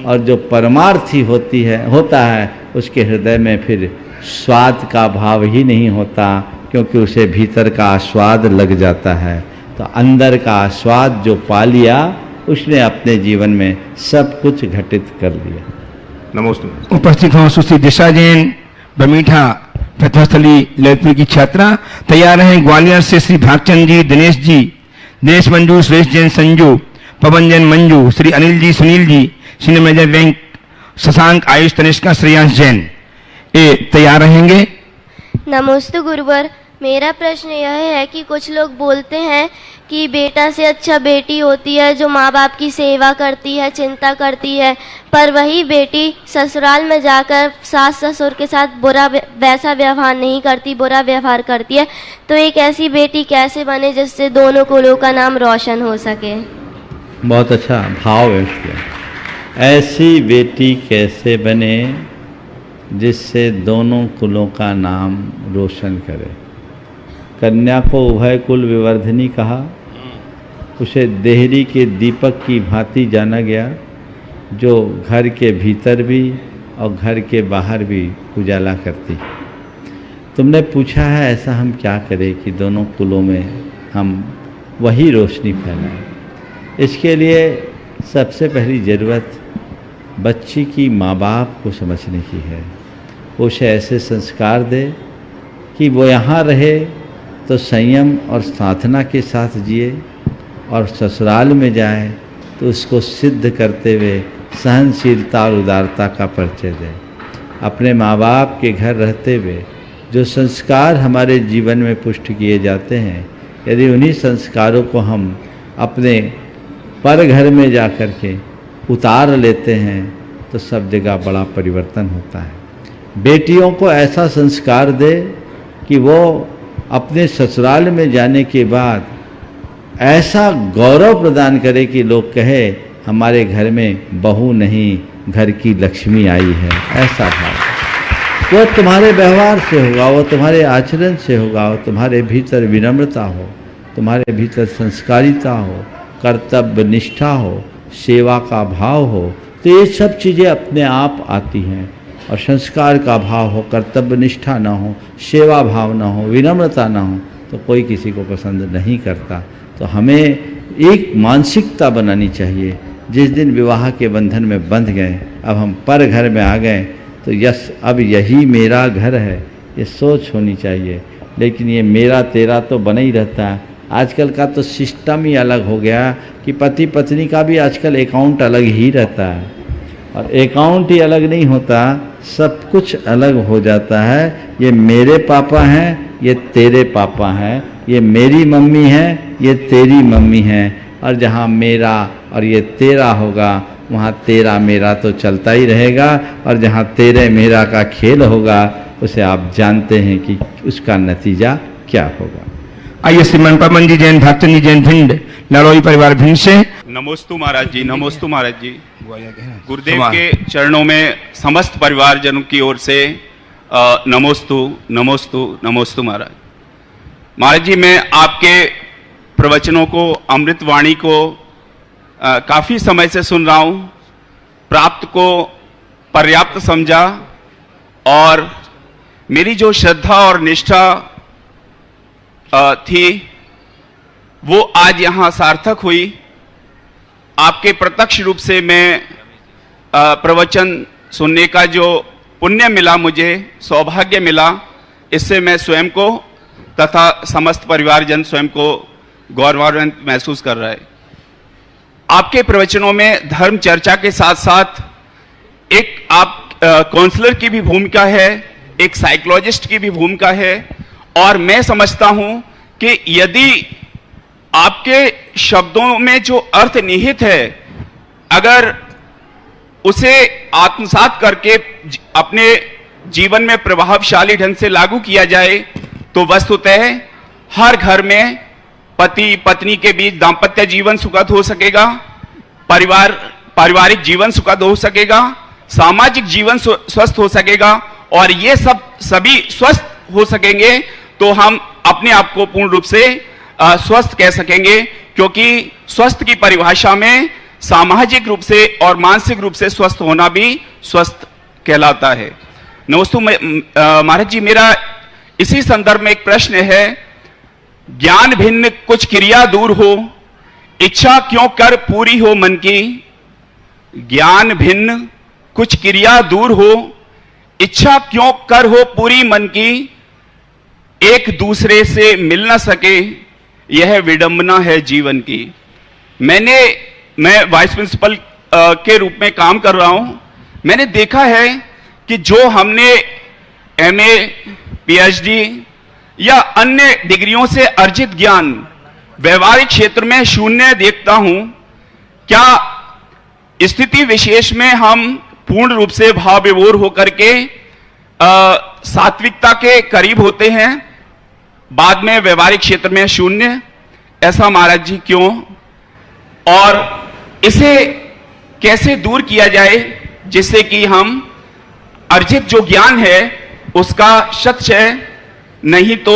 और जो परमार्थी होता है उसके हृदय में फिर स्वाद का भाव ही नहीं होता, क्योंकि उसे भीतर का आस्वाद लग जाता है। तो अंदर का आस्वाद जो पा लिया उसने अपने जीवन में सब कुछ घटित कर लिया। नमस्ते। उपस्थित हों सुश्री दिशा जैन, बमीठा प्रतिभास्थली ललितपुर की छात्रा। तैयार हैं ग्वालियर से Shri Bhagchand ji, Dinesh ji, Dinesh Manju, Suresh Jain, Sanju, Pawan Jain, Manju, Shri Anil ji, Sunil ji, senior manager bank, Shashank, Ayush, Tanishka, Shreyansh Jain, ये तैयार रहेंगे। नमस्ते गुरुवर। मेरा प्रश्न यह है कि कुछ लोग बोलते हैं कि बेटा से अच्छा बेटी होती है जो माँ बाप की सेवा करती है, चिंता करती है, पर वही बेटी ससुराल में जाकर सास ससुर के साथ वैसा व्यवहार नहीं करती, बुरा व्यवहार करती है। तो एक ऐसी बेटी कैसे बने जिससे दोनों कुलों का नाम रोशन हो सके? बहुत अच्छा भाव है उसका। ऐसी बेटी कैसे बने जिससे दोनों कुलों का नाम रोशन करे। कन्या को उभय कुल विवर्धिनी कहा। उसे देहरी के दीपक की भांति जाना गया, जो घर के भीतर भी और घर के बाहर भी उजाला करती। तुमने पूछा है ऐसा हम क्या करें कि दोनों कुलों में हम वही रोशनी फैलाएं। इसके लिए सबसे पहली ज़रूरत बच्ची की माँ बाप को समझने की है। उसे ऐसे संस्कार दे कि वो यहाँ रहे तो संयम और साधना के साथ जिए, और ससुराल में जाए तो उसको सिद्ध करते हुए सहनशीलता और उदारता का परिचय दे। अपने माँ बाप के घर रहते हुए जो संस्कार हमारे जीवन में पुष्ट किए जाते हैं, यदि उन्हीं संस्कारों को हम अपने पर घर में जा कर के उतार लेते हैं तो सब जगह बड़ा परिवर्तन होता है। बेटियों को ऐसा संस्कार दे कि वो अपने ससुराल में जाने के बाद ऐसा गौरव प्रदान करे कि लोग कहे हमारे घर में बहू नहीं, घर की लक्ष्मी आई है। ऐसा भाव वो तुम्हारे व्यवहार से होगा, वो तुम्हारे आचरण से होगा, वो तुम्हारे भीतर विनम्रता हो, तुम्हारे भीतर संस्कारिता हो, कर्तव्य निष्ठा हो, सेवा का भाव हो, तो ये सब चीज़ें अपने आप आती हैं। और संस्कार का भाव हो, कर्तव्य निष्ठा ना हो, सेवा भाव ना हो, विनम्रता ना हो, तो कोई किसी को पसंद नहीं करता। तो हमें एक मानसिकता बनानी चाहिए। जिस दिन विवाह के बंधन में बंध गए, अब हम पर घर में आ गए, तो यस अब यही मेरा घर है, ये सोच होनी चाहिए। लेकिन ये मेरा तेरा तो बना ही रहता है। आजकल का तो सिस्टम ही अलग हो गया कि पति पत्नी का भी आजकल अकाउंट अलग ही रहता है, और अकाउंट ही अलग नहीं होता, सब कुछ अलग हो जाता है। ये मेरे पापा हैं, ये तेरे पापा हैं, ये मेरी मम्मी है, ये तेरी मम्मी है। और जहाँ मेरा और ये तेरा होगा वहाँ तेरा मेरा तो चलता ही रहेगा, और जहाँ तेरे मेरा का खेल होगा उसे आप जानते हैं कि उसका नतीजा क्या होगा। आइए श्रीमान पवन जी जैन, भागचंद जी जैन, भिंड, लाड़ोई परिवार भिंड से। नमोस्तु महाराज जी, नमोस्तु महाराज जी। गुरुदेव के चरणों में समस्त परिवारजनों की ओर से नमोस्तु नमोस्तु नमोस्तु महाराज। महाराज जी, मैं आपके प्रवचनों को, अमृतवाणी को काफ़ी समय से सुन रहा हूँ। प्राप्त को पर्याप्त समझा और मेरी जो श्रद्धा और निष्ठा थी वो आज यहाँ सार्थक हुई। आपके प्रत्यक्ष रूप से मैं प्रवचन सुनने का जो पुण्य मिला, मुझे सौभाग्य मिला, इससे मैं स्वयं को तथा समस्त परिवारजन स्वयं को गौरवान्वित महसूस कर रहा है। आपके प्रवचनों में धर्म चर्चा के साथ साथ एक आप काउंसलर की भी भूमिका है, एक साइकोलॉजिस्ट की भी भूमिका है और मैं समझता हूं कि यदि आपके शब्दों में जो अर्थ निहित है अगर उसे आत्मसात करके अपने जीवन में प्रभावशाली ढंग से लागू किया जाए तो वस्तुतः हर घर में पति पत्नी के बीच दाम्पत्य जीवन सुखद हो सकेगा, पारिवारिक जीवन सुखद हो सकेगा, सामाजिक जीवन स्वस्थ हो सकेगा और ये सभी स्वस्थ हो सकेंगे तो हम अपने आप को पूर्ण रूप से स्वस्थ कह सकेंगे, क्योंकि स्वस्थ की परिभाषा में सामाजिक रूप से और मानसिक रूप से स्वस्थ होना भी स्वस्थ कहलाता है। नमस्ते महाराज जी, मेरा इसी संदर्भ में एक प्रश्न है। ज्ञान भिन्न कुछ क्रिया दूर हो, इच्छा क्यों कर पूरी हो मन की। ज्ञान भिन्न कुछ क्रिया दूर हो, इच्छा क्यों कर हो पूरी मन की। एक दूसरे से मिल न सके, यह विडंबना है जीवन की। मैं वाइस प्रिंसिपल के रूप में काम कर रहा हूं। मैंने देखा है कि जो हमने एमए, पीएचडी या अन्य डिग्रियों से अर्जित ज्ञान व्यवहारिक क्षेत्र में शून्य देखता हूं। क्या स्थिति विशेष में हम पूर्ण रूप से भाव विभोर होकर के सात्विकता के करीब होते हैं, बाद में व्यवहारिक क्षेत्र में शून्य? ऐसा महाराज जी क्यों, और इसे कैसे दूर किया जाए जिससे कि हम अर्जित जो ज्ञान है उसका शतशय नहीं तो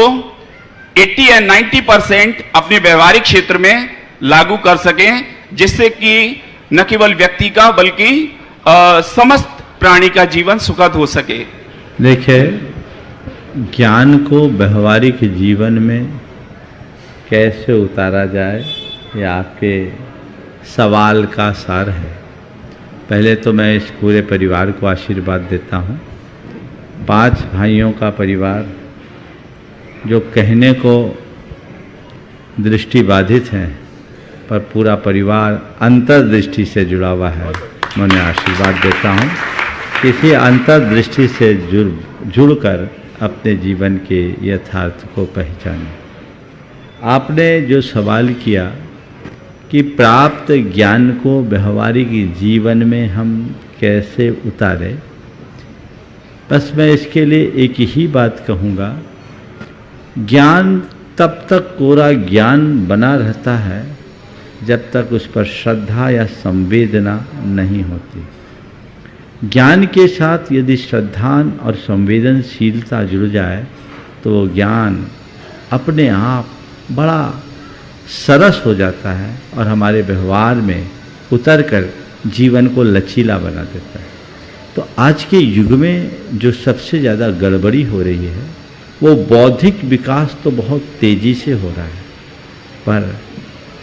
80 या 90% अपने व्यवहारिक क्षेत्र में लागू कर सकें, जिससे कि न केवल व्यक्ति का बल्कि समस्त प्राणी का जीवन सुखद हो सके। देखिए, ज्ञान को व्यवहारिक जीवन में कैसे उतारा जाए, यह आपके सवाल का सार है। पहले तो मैं इस पूरे परिवार को आशीर्वाद देता हूँ। 5 भाइयों का परिवार जो कहने को दृष्टिबाधित हैं पर पूरा परिवार अंतर्दृष्टि से जुड़ा हुआ है। मैं उन्हें आशीर्वाद देता हूँ कि इसी अंतर्दृष्टि से जुड़कर अपने जीवन के यथार्थ को पहचानें। आपने जो सवाल किया कि प्राप्त ज्ञान को व्यवहारिक जीवन में हम कैसे उतारें, बस मैं इसके लिए एक ही बात कहूँगा, ज्ञान तब तक कोरा ज्ञान बना रहता है जब तक उस पर श्रद्धा या संवेदना नहीं होती। ज्ञान के साथ यदि श्रद्धा और संवेदनशीलता जुड़ जाए तो वो ज्ञान अपने आप बड़ा सरस हो जाता है और हमारे व्यवहार में उतरकर जीवन को लचीला बना देता है। तो आज के युग में जो सबसे ज़्यादा गड़बड़ी हो रही है वो बौद्धिक विकास तो बहुत तेज़ी से हो रहा है पर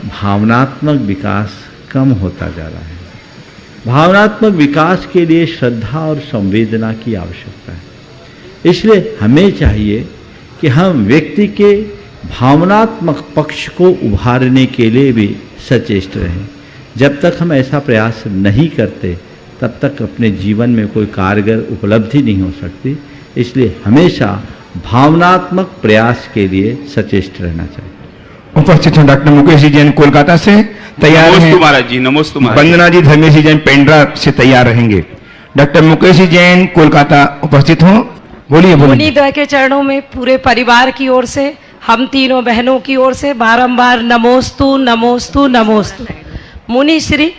भावनात्मक विकास कम होता जा रहा है। भावनात्मक विकास के लिए श्रद्धा और संवेदना की आवश्यकता है। इसलिए हमें चाहिए कि हम व्यक्ति के भावनात्मक पक्ष को उभारने के लिए भी सचेष्ट रहें। जब तक हम ऐसा प्रयास नहीं करते तब तक अपने जीवन में कोई कारगर उपलब्धि नहीं हो सकती। इसलिए हमेशा भावनात्मक प्रयास के लिए सचेष्ट रहना चाहिए। उपस्थित हैं डॉक्टर मुकेश जी जैन कोलकाता से तैयार हैं। नमस्ते महाराज जी। नमस्ते महाराज। वंदना जी धर्मेश जी जैन पेंड्रा से तैयार रहेंगे। डॉक्टर मुकेश जी जैन कोलकाता उपस्थित हो। बोलिए। मुनिद्वय के चरणों में पूरे परिवार की ओर से, हम तीनों बहनों की ओर से बारंबार नमोस्तु नमोस्तु नमोस्तु। मुनि श्री,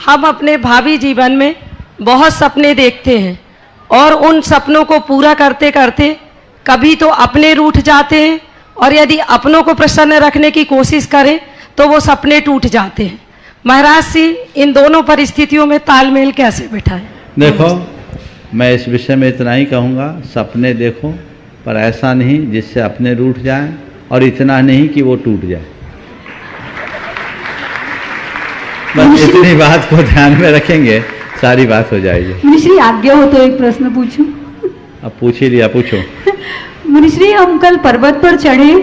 हम अपने भावी जीवन में बहुत सपने देखते हैं और उन सपनों को पूरा करते करते कभी तो अपने रूठ जाते हैं और यदि अपनों को प्रसन्न रखने की कोशिश करें तो वो सपने टूट जाते हैं। महाराज जी इन दोनों परिस्थितियों में तालमेल कैसे बिठाएं? देखो, मैं इस विषय में इतना ही कहूँगा, सपने देखो पर ऐसा नहीं जिससे अपने रूठ जाएं, और इतना नहीं कि वो टूट जाए। बस इतनी बात को ध्यान में रखेंगे, सारी बात हो जाएगी। मुनिश्री आज्ञा हो तो एक प्रश्न पूछूं? अब पूछ ही लिया, पूछो। मुनिश्री, हम कल पर्वत पर चढ़े,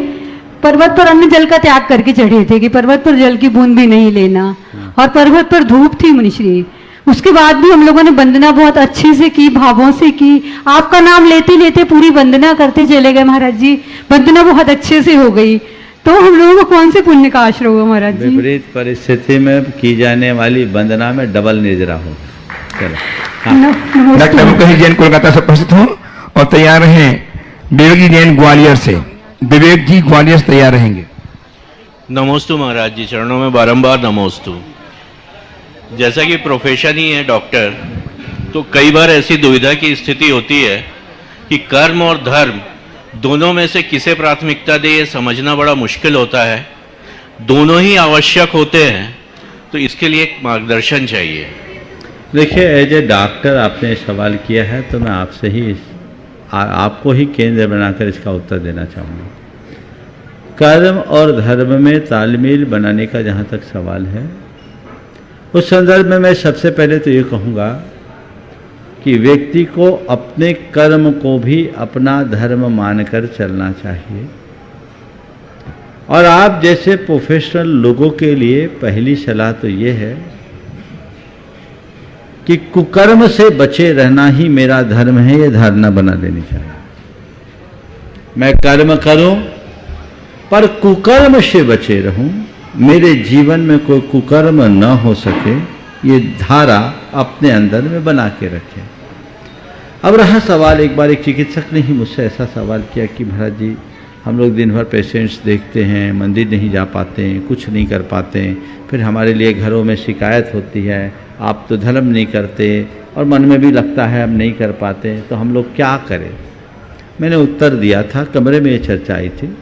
पर्वत पर हमने जल का त्याग करके चढ़े थे कि पर्वत पर जल की बूंद भी नहीं लेना, और पर्वत पर धूप थी मुनिश्री। उसके बाद भी हम लोगों ने वंदना बहुत अच्छे से की, भावों से की। आपका नाम लेते लेते पूरी वंदना करते चले गए महाराज जी, वंदना बहुत अच्छे से हो गई। तो हम लोगों को कौन से पुण्य का आश्रय होगा महाराज जी? विपरीत परिस्थिति में की जाने वाली वंदना में डबल निर्जरा हो। चलो, हाँ। डॉक्टर मुकेश जैन कोलकाता से उपस्थित हो और तैयार रहें विवेक जैन ग्वालियर से। विवेक जी ग्वालियर से तैयार रहेंगे। नमोस्तु महाराज जी, चरणों में बारंबार नमोस्तु। जैसा कि प्रोफेशन ही है डॉक्टर, तो कई बार ऐसी दुविधा की स्थिति होती है कि कर्म और धर्म दोनों में से किसे प्राथमिकता दे, ये समझना बड़ा मुश्किल होता है। दोनों ही आवश्यक होते हैं, तो इसके लिए एक मार्गदर्शन चाहिए। देखिए, एज ए डॉक्टर आपने सवाल किया है, तो मैं आपसे ही आपको ही केंद्र बनाकर इसका उत्तर देना चाहूँगा। कर्म और धर्म में तालमेल बनाने का जहाँ तक सवाल है, उस संदर्भ में मैं सबसे पहले तो ये कहूँगा कि व्यक्ति को अपने कर्म को भी अपना धर्म मानकर चलना चाहिए। और आप जैसे प्रोफेशनल लोगों के लिए पहली सलाह तो ये है कि कुकर्म से बचे रहना ही मेरा धर्म है, ये धारणा बना लेनी चाहिए। मैं कर्म करूं पर कुकर्म से बचे रहूं, मेरे जीवन में कोई कुकर्म न हो सके, ये धारा अपने अंदर में बना के रखें। अब रहा सवाल, एक बार एक चिकित्सक ने ही मुझसे ऐसा सवाल किया कि महाराज जी, हम लोग दिन भर पेशेंट्स देखते हैं, मंदिर नहीं जा पाते हैं, कुछ नहीं कर पाते हैं, फिर हमारे लिए घरों में शिकायत होती है, आप तो धर्म नहीं करते, और मन में भी लगता है हम नहीं कर पाते, तो हम लोग क्या करें। मैंने उत्तर दिया था, कमरे में ये चर्चा आई थी।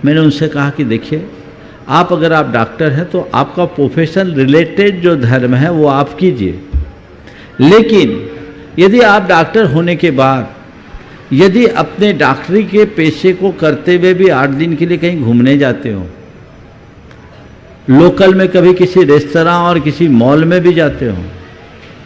मैंने उनसे कहा कि देखिए, आप अगर आप डॉक्टर हैं तो आपका प्रोफेशन रिलेटेड जो धर्म है वो आप कीजिए, लेकिन यदि आप डॉक्टर होने के बाद यदि अपने डॉक्टरी के पेशे को करते हुए भी 8 दिन के लिए कहीं घूमने जाते हो, लोकल में कभी किसी रेस्तरां और किसी मॉल में भी जाते हो,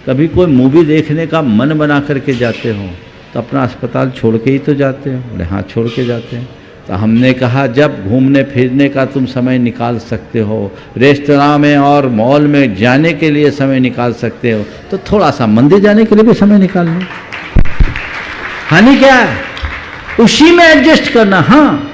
कभी कोई मूवी देखने का मन बना करके जाते हो, तो अपना अस्पताल छोड़ के ही तो जाते हो। बोले हाँ, छोड़ के जाते हैं। तो हमने कहा जब घूमने फिरने का तुम समय निकाल सकते हो, रेस्तरां में और मॉल में जाने के लिए समय निकाल सकते हो, तो थोड़ा सा मंदिर जाने के लिए भी समय निकाल लो। हानि क्या है, उसी में एडजस्ट करना। हाँ,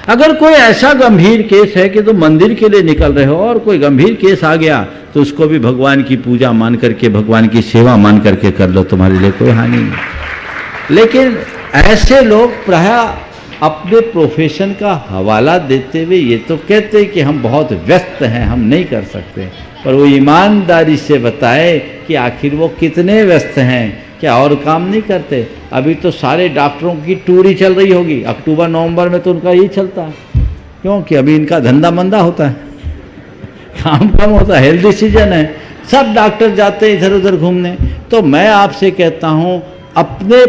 अगर कोई ऐसा गंभीर केस है कि तुम मंदिर के लिए निकल रहे हो और कोई गंभीर केस आ गया, तो उसको भी भगवान की पूजा मान करके, भगवान की सेवा मान करके कर लो, तुम्हारे लिए कोई हानि नहीं। लेकिन ऐसे लोग प्रायः अपने प्रोफेशन का हवाला देते हुए ये तो कहते हैं कि हम बहुत व्यस्त हैं, हम नहीं कर सकते, पर वो ईमानदारी से बताए कि आखिर वो कितने व्यस्त हैं, क्या और काम नहीं करते। अभी तो सारे डॉक्टरों की टूर ही चल रही होगी, अक्टूबर नवंबर में तो उनका यही चलता है, क्योंकि अभी इनका धंधा मंदा होता है, काम कम होता है, हेल्दी सीजन है, सब डॉक्टर जाते हैं इधर उधर घूमने। तो मैं आपसे कहता हूँ, अपने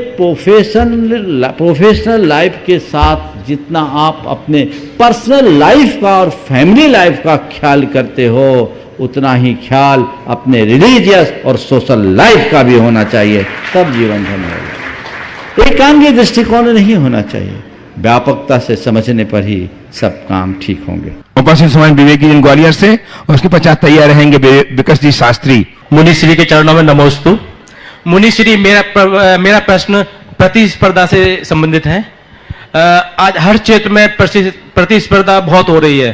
प्रोफेशनल लाइफ के साथ जितना आप अपने पर्सनल लाइफ का और फैमिली लाइफ का ख्याल करते हो, उतना ही ख्याल अपने रिलीजियस और सोशल लाइफ का भी होना चाहिए, तब जीवन धन्य होगा। एकांगी दृष्टिकोण नहीं होना चाहिए, व्यापकता से समझने पर ही सब काम ठीक होंगे। उपस्थित समाज विवेक जैन ग्वालियर से, और उसके पश्चात तैयार रहेंगे विकास जी शास्त्री। मुनिश्री के चरणों में नमोस्तु। मुनिश्री, मेरा प्रश्न प्रतिस्पर्धा से संबंधित है। आज हर क्षेत्र में प्रतिस्पर्धा बहुत हो रही है,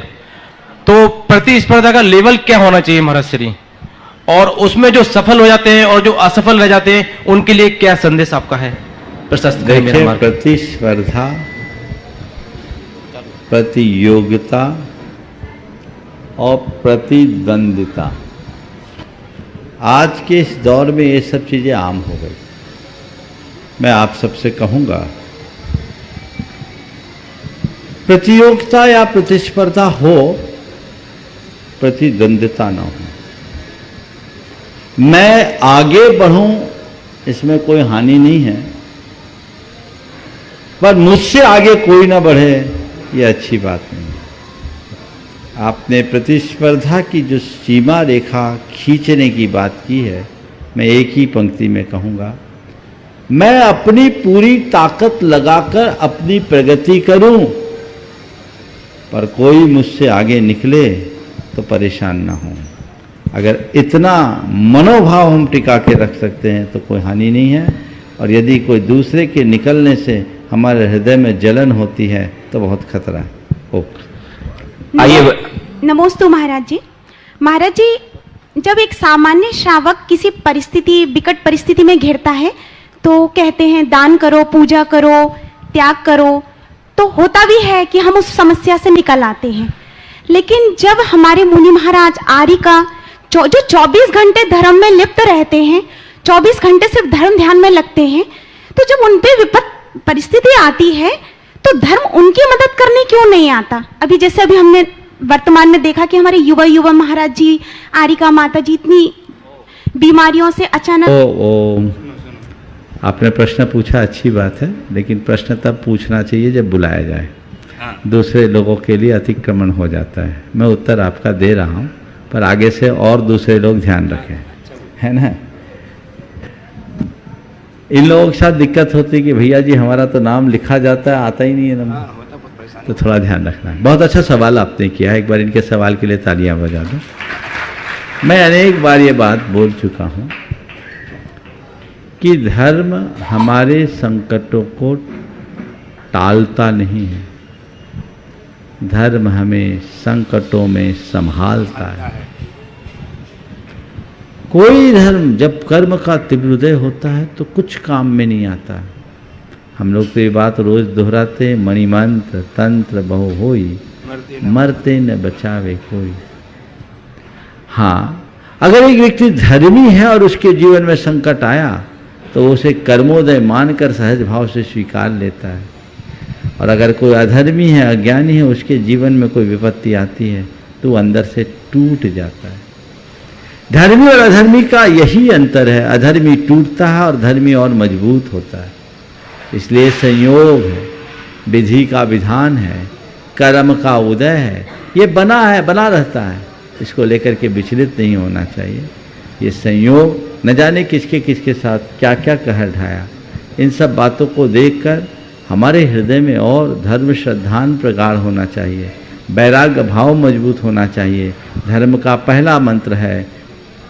तो प्रतिस्पर्धा का लेवल क्या होना चाहिए महाराज श्री, और उसमें जो सफल हो जाते हैं और जो असफल रह जाते हैं उनके लिए क्या संदेश आपका है? प्रशस्त करें मेरा मार्ग। प्रतिस्पर्धा, प्रतियोगिता और प्रतिद्वंदिता, आज के इस दौर में ये सब चीज़ें आम हो गई। मैं आप सबसे कहूँगा, प्रतियोगिता या प्रतिस्पर्धा हो प्रतिद्वंदिता ना हो। मैं आगे बढ़ूं इसमें कोई हानि नहीं है, पर मुझसे आगे कोई ना बढ़े ये अच्छी बात नहीं। आपने प्रतिस्पर्धा की जो सीमा रेखा खींचने की बात की है, मैं एक ही पंक्ति में कहूँगा, मैं अपनी पूरी ताकत लगाकर अपनी प्रगति करूं, पर कोई मुझसे आगे निकले तो परेशान ना हो। अगर इतना मनोभाव हम टिका के रख सकते हैं तो कोई हानि नहीं है, और यदि कोई दूसरे के निकलने से हमारे हृदय में जलन होती है तो बहुत खतरा है। आइए। नमोस्तु महाराज जी। महाराज जी, जब एक सामान्य श्रावक किसी परिस्थिति, विकट परिस्थिति में घिरता है तो कहते हैं दान करो, पूजा करो, त्याग करो, तो होता भी है कि हम उस समस्या से निकल आते हैं। लेकिन जब हमारे मुनि महाराज आर्य का जो 24 घंटे धर्म में लिप्त रहते हैं, 24 घंटे सिर्फ धर्म ध्यान में लगते हैं, तो जब उन पे विपत परिस्थिति आती है तो धर्म उनकी मदद करने क्यों नहीं आता? अभी जैसे अभी हमने वर्तमान में देखा कि हमारे युवा महाराज जी, आरिका माता जी इतनी बीमारियों से अचानक। आपने प्रश्न पूछा, अच्छी बात है, लेकिन प्रश्न तब पूछना चाहिए जब बुलाया जाए। दूसरे लोगों के लिए अतिक्रमण हो जाता है। मैं उत्तर आपका दे रहा हूँ, पर आगे से और दूसरे लोग ध्यान रखें, है ना। इन लोगों के साथ दिक्कत होती है कि भैया जी हमारा तो नाम लिखा जाता है, आता ही नहीं है नंबर, तो थोड़ा ध्यान रखना है। बहुत अच्छा सवाल आपने किया है, एक बार इनके सवाल के लिए तालियां बजा दो। मैं अनेक बार ये बात बोल चुका हूँ कि धर्म हमारे संकटों को टालता नहीं है, धर्म हमें संकटों में संभालता है। कोई धर्म जब कर्म का तीव्र उदय होता है तो कुछ काम में नहीं आता। हम लोग तो ये बात रोज दोहराते, मणिमंत्र तंत्र बहु होई, मरते न बचावे कोई। हाँ, अगर एक व्यक्ति धर्मी है और उसके जीवन में संकट आया तो उसे कर्मोदय मानकर सहज भाव से स्वीकार लेता है, और अगर कोई अधर्मी है, अज्ञानी है, उसके जीवन में कोई विपत्ति आती है तो अंदर से टूट जाता है। धर्मी और अधर्मी का यही अंतर है, अधर्मी टूटता है और धर्मी और मजबूत होता है। इसलिए संयोग है, विधि का विधान है, कर्म का उदय है, ये बना है, बना रहता है, इसको लेकर के विचलित नहीं होना चाहिए। ये संयोग न जाने किसके किसके साथ क्या क्या कहर ढाया, इन सब बातों को देखकर हमारे हृदय में और धर्म श्रद्धान प्रगाढ़ होना चाहिए, वैराग्य भाव मजबूत होना चाहिए। धर्म का पहला मंत्र है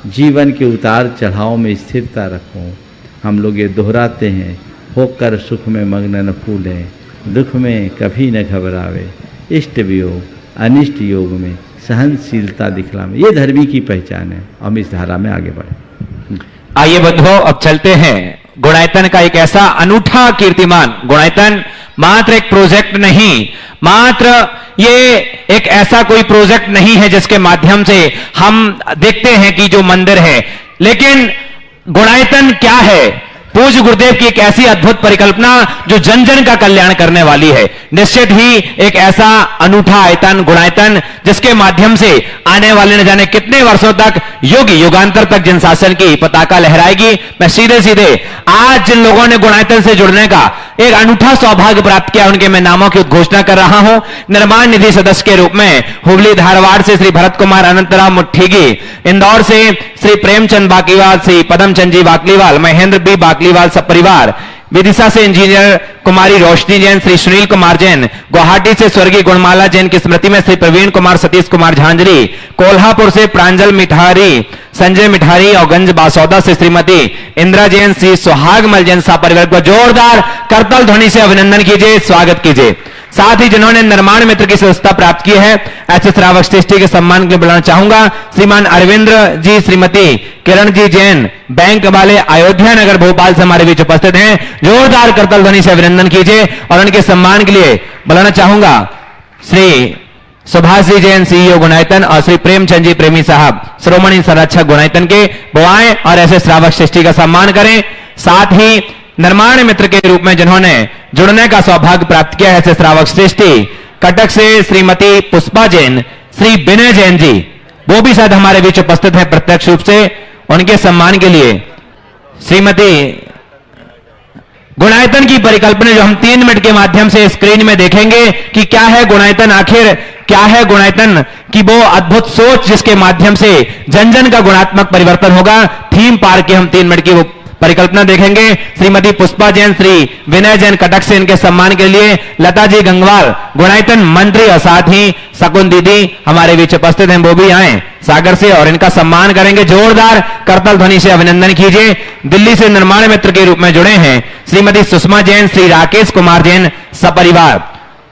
जीवन के उतार चढ़ाव में स्थिरता रखो। हम लोग ये दोहराते हैं, होकर सुख में मग्न न फूले, दुख में कभी न घबरावे, इष्ट वियोग अनिष्ट योग में सहनशीलता दिखलावे। ये धर्मी की पहचान है। हम इस धारा में आगे बढ़े। आइए बंधुओं, अब चलते हैं गुणायतन का एक ऐसा अनूठा कीर्तिमान। गुणायतन मात्र एक प्रोजेक्ट नहीं, मात्र ये एक ऐसा कोई प्रोजेक्ट नहीं है जिसके माध्यम से हम देखते हैं कि जो मंदिर है, लेकिन गुणायतन क्या है? पूज्य गुरुदेव की एक ऐसी अद्भुत परिकल्पना जो जन जन का कल्याण करने वाली है। निश्चित ही एक ऐसा अनूठा आयतन गुणायतन जिसके माध्यम से आने वाले न जाने कितने वर्षों तक युग युगांतर तक जन शासन की पताका लहराएगी। मैं सीधे सीधे आज जिन लोगों ने गुणायतन से जुड़ने का एक अनूठा सौभाग्य प्राप्त किया, उनके मैं नामों की घोषणा कर रहा हूं। निर्माण निधि सदस्य के रूप में हुबली धारवाड़ से श्री भरत कुमार अनंतराम मुठ्ठीगी, इंदौर से श्री प्रेमचंद बाकलीवाल, श्री पदमचंद जी बाकलीवाल, महेंद्र बी बाकलीवाल सब परिवार, विदिशा से इंजीनियर कुमारी रोशनी जैन, श्री सुनील कुमार जैन, गुवाहाटी से स्वर्गीय गुणमाला जैन की स्मृति में श्री प्रवीण कुमार सतीश कुमार झांझरी, कोल्हापुर से प्रांजल मिठारी, संजय मिठारी और गंज बासौदा से श्रीमती इंदिरा जैन, श्री सुहागमल जैन सा परिवार को जोरदार करतल ध्वनि से अभिनंदन कीजिए, स्वागत कीजिए। साथ ही जिन्होंने निर्माण मित्र की सदस्यता प्राप्त की है, ऐसे श्रावक श्रेष्ठी के सम्मान के लिए बुलाना चाहूंगा श्रीमान अरविंद्र जी, श्रीमती किरण जी जैन, बैंक वाले, अयोध्या नगर भोपाल से हमारे बीच उपस्थित हैं। जोरदार करतल ध्वनि से अभिनंदन कीजिए और उनके सम्मान के लिए बुलाना चाहूंगा श्री सुभाष जी जैन, सीईओ गुणायतन, और श्री प्रेमचंद जी प्रेमी साहब, श्रोमणी संरक्षक गुणायतन के, वो आए और ऐसे श्रावक श्रेष्ठी का सम्मान करें। साथ ही निर्माण मित्र के रूप में जिन्होंने जुड़ने का सौभाग्य प्राप्त किया है, ऐसे श्रावक श्रेष्ठी कटक से श्रीमती पुष्पा जैन, श्री विनय जैन जी, वो भी शायद हमारे बीच उपस्थित हैं प्रत्यक्ष रूप से। उनके सम्मान के लिए श्रीमती गुणायतन की परिकल्पना जो हम 3 मिनट के माध्यम से स्क्रीन में देखेंगे कि क्या है गुणायतन, आखिर क्या है गुणायतन की वो अद्भुत सोच जिसके माध्यम से जन जन का गुणात्मक परिवर्तन होगा। थीम पार्क की हम 3 मिनट की वो परिकल्पना देखेंगे। श्रीमती पुष्पा जैन, श्री विनय जैन कटक से इनके सम्मान के लिए लता जी गंगवाल गुणायतन मंत्री और साथ ही शकुन दीदी हमारे बीच उपस्थित हैं, वो भी आए सागर से और इनका सम्मान करेंगे। जोरदार करतल ध्वनि से अभिनंदन कीजिए। दिल्ली से निर्माण मित्र के रूप में जुड़े हैं श्रीमती सुषमा जैन, श्री राकेश कुमार जैन सपरिवार।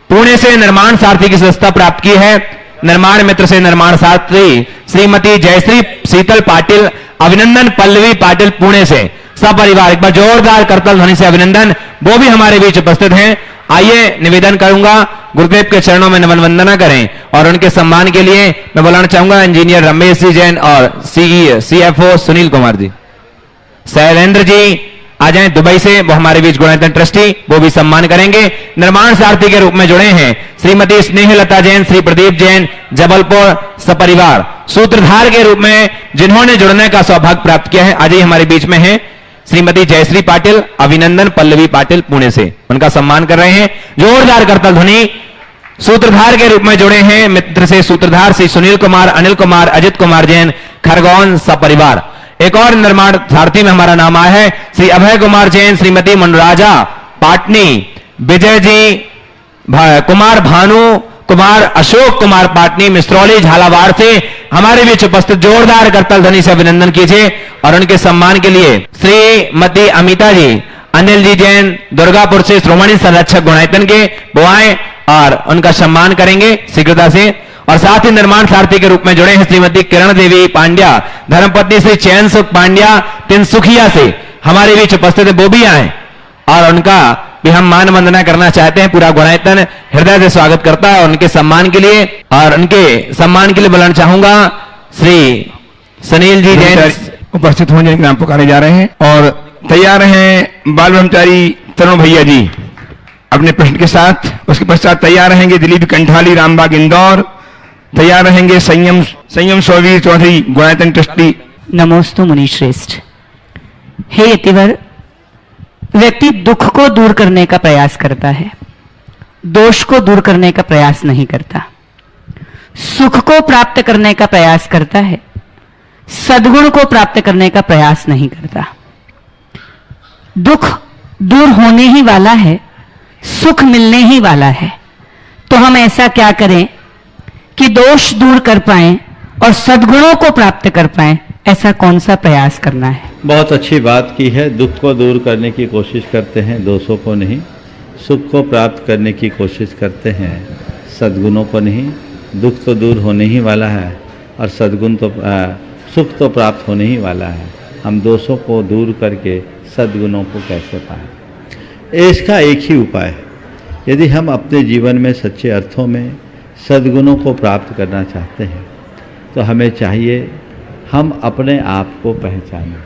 पुणे से निर्माण सारथी की संस्था प्राप्त की है। निर्माण मित्र से निर्माण सारथी श्रीमती जयश्री शीतल पाटिल, अभिनंदन पल्लवी पाटिल पुणे से सपरिवार। एक बार जोरदार करतल ध्वनि से अभिनंदन, वो भी हमारे बीच उपस्थित हैं। आइए निवेदन करूंगा गुरुदेव के चरणों में नमन वंदना करें और उनके सम्मान के लिए मैं बुलाना चाहूंगा इंजीनियर रमेश जी जैन और CFO सुनील कुमार जी। शैलेंद्र जी आ जाएं दुबई से, वो हमारे बीच गुणायतन ट्रस्टी, वो भी सम्मान करेंगे। निर्माण सारथी के रूप में जुड़े हैं श्रीमती स्नेहलता जैन, श्री प्रदीप जैन जबलपुर सपरिवार। सूत्रधार के रूप में जिन्होंने जुड़ने का सौभाग्य प्राप्त किया है आज ही हमारे बीच में है श्रीमती जयश्री पाटिल, अभिनंदन पल्लवी पाटिल पुणे से, उनका सम्मान कर रहे हैं। जोरदार करतल ध्वनि। सूत्रधार के रूप में जुड़े हैं मित्र से सूत्रधार श्री सुनील कुमार, अनिल कुमार, अजित कुमार जैन खरगोन सपरिवार। एक और निर्माण सारथी में हमारा नाम आया है श्री अभय कुमार जैन, श्रीमती मनराजा पाटनी, विजय जी कुमार, भानु कुमार, अशोक कुमार पाटनी मिस्रौली झालावाड़ से हमारे बीच उपस्थित। जोरदार करतल ध्वनि से अभिनंदन कीजिए और उनके सम्मान के लिए श्रीमती अमिता जी, अनिल जी जैन दुर्गापुर से श्रोमणी संरक्षक गुणायतन के वो आए और उनका सम्मान करेंगे शीघ्रता से। और साथ ही निर्माण सारथी के रूप में जुड़े हैं श्रीमती किरण देवी पांड्या, धर्मपत्नी श्री चैन सुख पांड्या तिनसुखिया से हमारे बीच उपस्थित है, वो भी आए और उनका भी हम मान वंदना करना चाहते हैं। पूरा गुणायतन हृदय से स्वागत करता है उनके सम्मान के लिए। और उनके सम्मान के लिए बुलाना चाहूंगा श्री सुनील जी जैन उपस्थित होने के नाम पुकारे जा रहे हैं। और तैयार हैं बाल ब्रह्मचारी तरुण भैया जी अपने प्रश्न के साथ। उसके पश्चात तैयार रहेंगे दिलीप कंठाली रामबाग इंदौर, तैयार रहेंगे संयम सौवीर चौधरी गुणायतन ट्रस्टी। नमोस्तु मुनि श्रेष्ठ। हे यतिवर, व्यक्ति दुख को दूर करने का प्रयास करता है, दोष को दूर करने का प्रयास नहीं करता। सुख को प्राप्त करने का प्रयास करता है, सद्गुण को प्राप्त करने का प्रयास नहीं करता। दुख दूर होने ही वाला है, सुख मिलने ही वाला है, तो हम ऐसा क्या करें कि दोष दूर कर पाएं और सद्गुणों को प्राप्त कर पाएं? ऐसा कौन सा प्रयास करना है? बहुत अच्छी बात की है। दुख को दूर करने की कोशिश करते हैं, दोषों को नहीं। सुख को प्राप्त करने की कोशिश करते हैं, सद्गुणों को नहीं। दुख तो दूर होने ही वाला है और सद्गुण तो सुख तो प्राप्त होने ही वाला है। हम दोषों को दूर करके सद्गुणों को कैसे पाएं? इसका एक ही उपाय है। यदि हम अपने जीवन में सच्चे अर्थों में सद्गुणों को प्राप्त करना चाहते हैं तो हमें चाहिए हम अपने आप को पहचानें।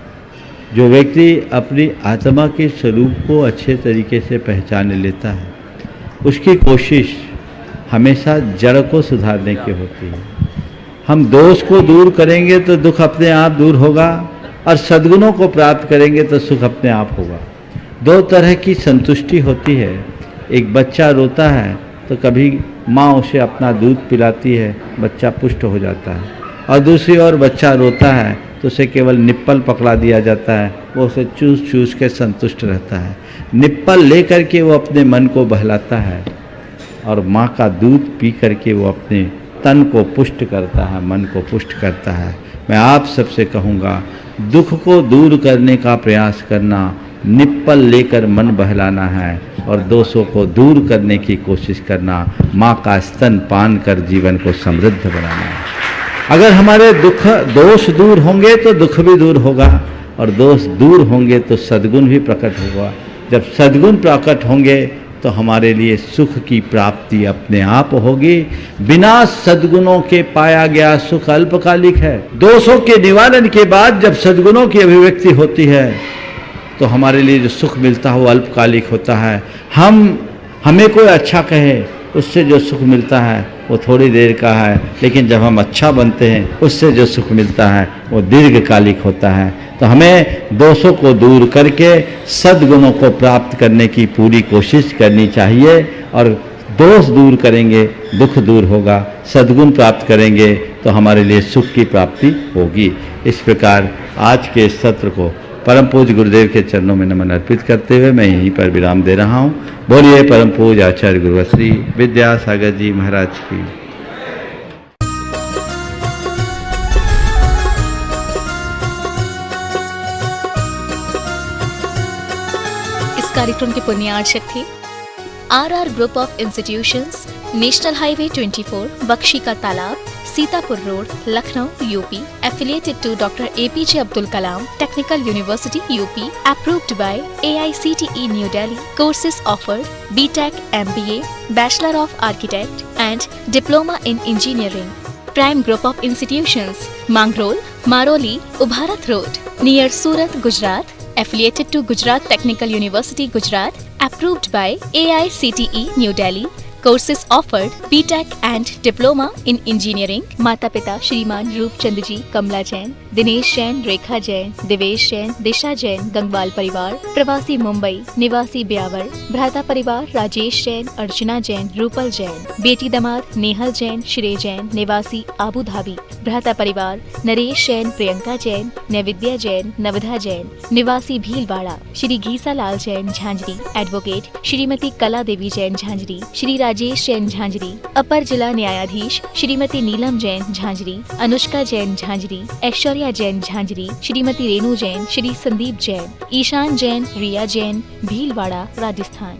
जो व्यक्ति अपनी आत्मा के स्वरूप को अच्छे तरीके से पहचान लेता है उसकी कोशिश हमेशा जड़ को सुधारने की होती है। हम दोष को दूर करेंगे तो दुख अपने आप दूर होगा और सद्गुणों को प्राप्त करेंगे तो सुख अपने आप होगा। दो तरह की संतुष्टि होती है। एक बच्चा रोता है तो कभी माँ उसे अपना दूध पिलाती है, बच्चा पुष्ट हो जाता है, और दूसरी ओर बच्चा रोता है तो उसे केवल निप्पल पकड़ा दिया जाता है, वो उसे चूस चूस के संतुष्ट रहता है। निप्पल ले करके वो अपने मन को बहलाता है और माँ का दूध पी करके वो अपने तन को पुष्ट करता है, मन को पुष्ट करता है। मैं आप सबसे कहूँगा, दुख को दूर करने का प्रयास करना, निप्पल लेकर मन बहलाना है और दोषों को दूर करने की कोशिश करना, माँ का स्तन पान कर जीवन को समृद्ध बनाना है। अगर हमारे दोष दूर होंगे तो दुख भी दूर होगा और दोष दूर होंगे तो सद्गुण भी प्रकट होगा। जब सद्गुण प्रकट होंगे तो हमारे लिए सुख की प्राप्ति अपने आप होगी। बिना सद्गुणों के पाया गया सुख अल्पकालिक है। दोषों के निवारण के बाद जब सद्गुणों की अभिव्यक्ति होती है तो हमारे लिए जो सुख मिलता है वो अल्पकालिक होता है। हमें कोई अच्छा कहे उससे जो सुख मिलता है वो थोड़ी देर का है, लेकिन जब हम अच्छा बनते हैं उससे जो सुख मिलता है वो दीर्घकालिक होता है। तो हमें दोषों को दूर करके सद्गुणों को प्राप्त करने की पूरी कोशिश करनी चाहिए, और दोष दूर करेंगे दुख दूर होगा, सद्गुण प्राप्त करेंगे तो हमारे लिए सुख की प्राप्ति होगी। इस प्रकार आज के इस सत्र को परम पूज्य गुरुदेव के चरणों में नमन अर्पित करते हुए मैं यहीं पर विराम दे रहा हूँ। बोलिए परम पूज्य आचार्य गुरुश्री विद्यासागर जी महाराज की। इस कार्यक्रम के पुण्यार्चक थे R group of institutions, national highway 24, Bakshi ka Talab, Sitapur road, Lucknow UP, affiliated to Dr. APJ Abdul Kalam Technical University UP, approved by AICTE New Delhi. Courses offered: BTech, MBA, Bachelor of Architect and Diploma in Engineering. Prime Group of Institutions: Mangrol, Maroli, Ubharat Road, near Surat, Gujarat. Affiliated to Gujarat Technical University, Gujarat. Approved by AICTE New Delhi. Courses offered: BTech and Diploma in Engineering. माता पिता श्रीमान रूपचंद जी, कमला जैन, दिनेश जैन, रेखा जैन, दिवेश जैन, दिशा जैन, गंगवाल परिवार, प्रवासी मुंबई, निवासी ब्यावर, भ्राता परिवार राजेश जैन, अर्चना जैन, रूपल जैन, बेटी दमाद नेहल जैन, श्रेय जैन, निवासी आबू धाबी, भ्राता परिवार नरेश जैन, प्रियंका जैन, नैविद्या जैन, नवधा जैन, निवासी भीलवाड़ा, श्री घीसा लाल जैन झांझरी, एडवोकेट श्रीमती कला देवी जैन झांझरी, श्री राजेश जैन झांझरी, अपर जिला न्यायाधीश श्रीमती नीलम जैन झांझरी, अनुष्का जैन झांझरी, ऐश्वर्या जैन झांझरी, श्रीमती रेणु जैन, श्री संदीप जैन, ईशान जैन, रिया जैन, भीलवाड़ा, राजस्थान।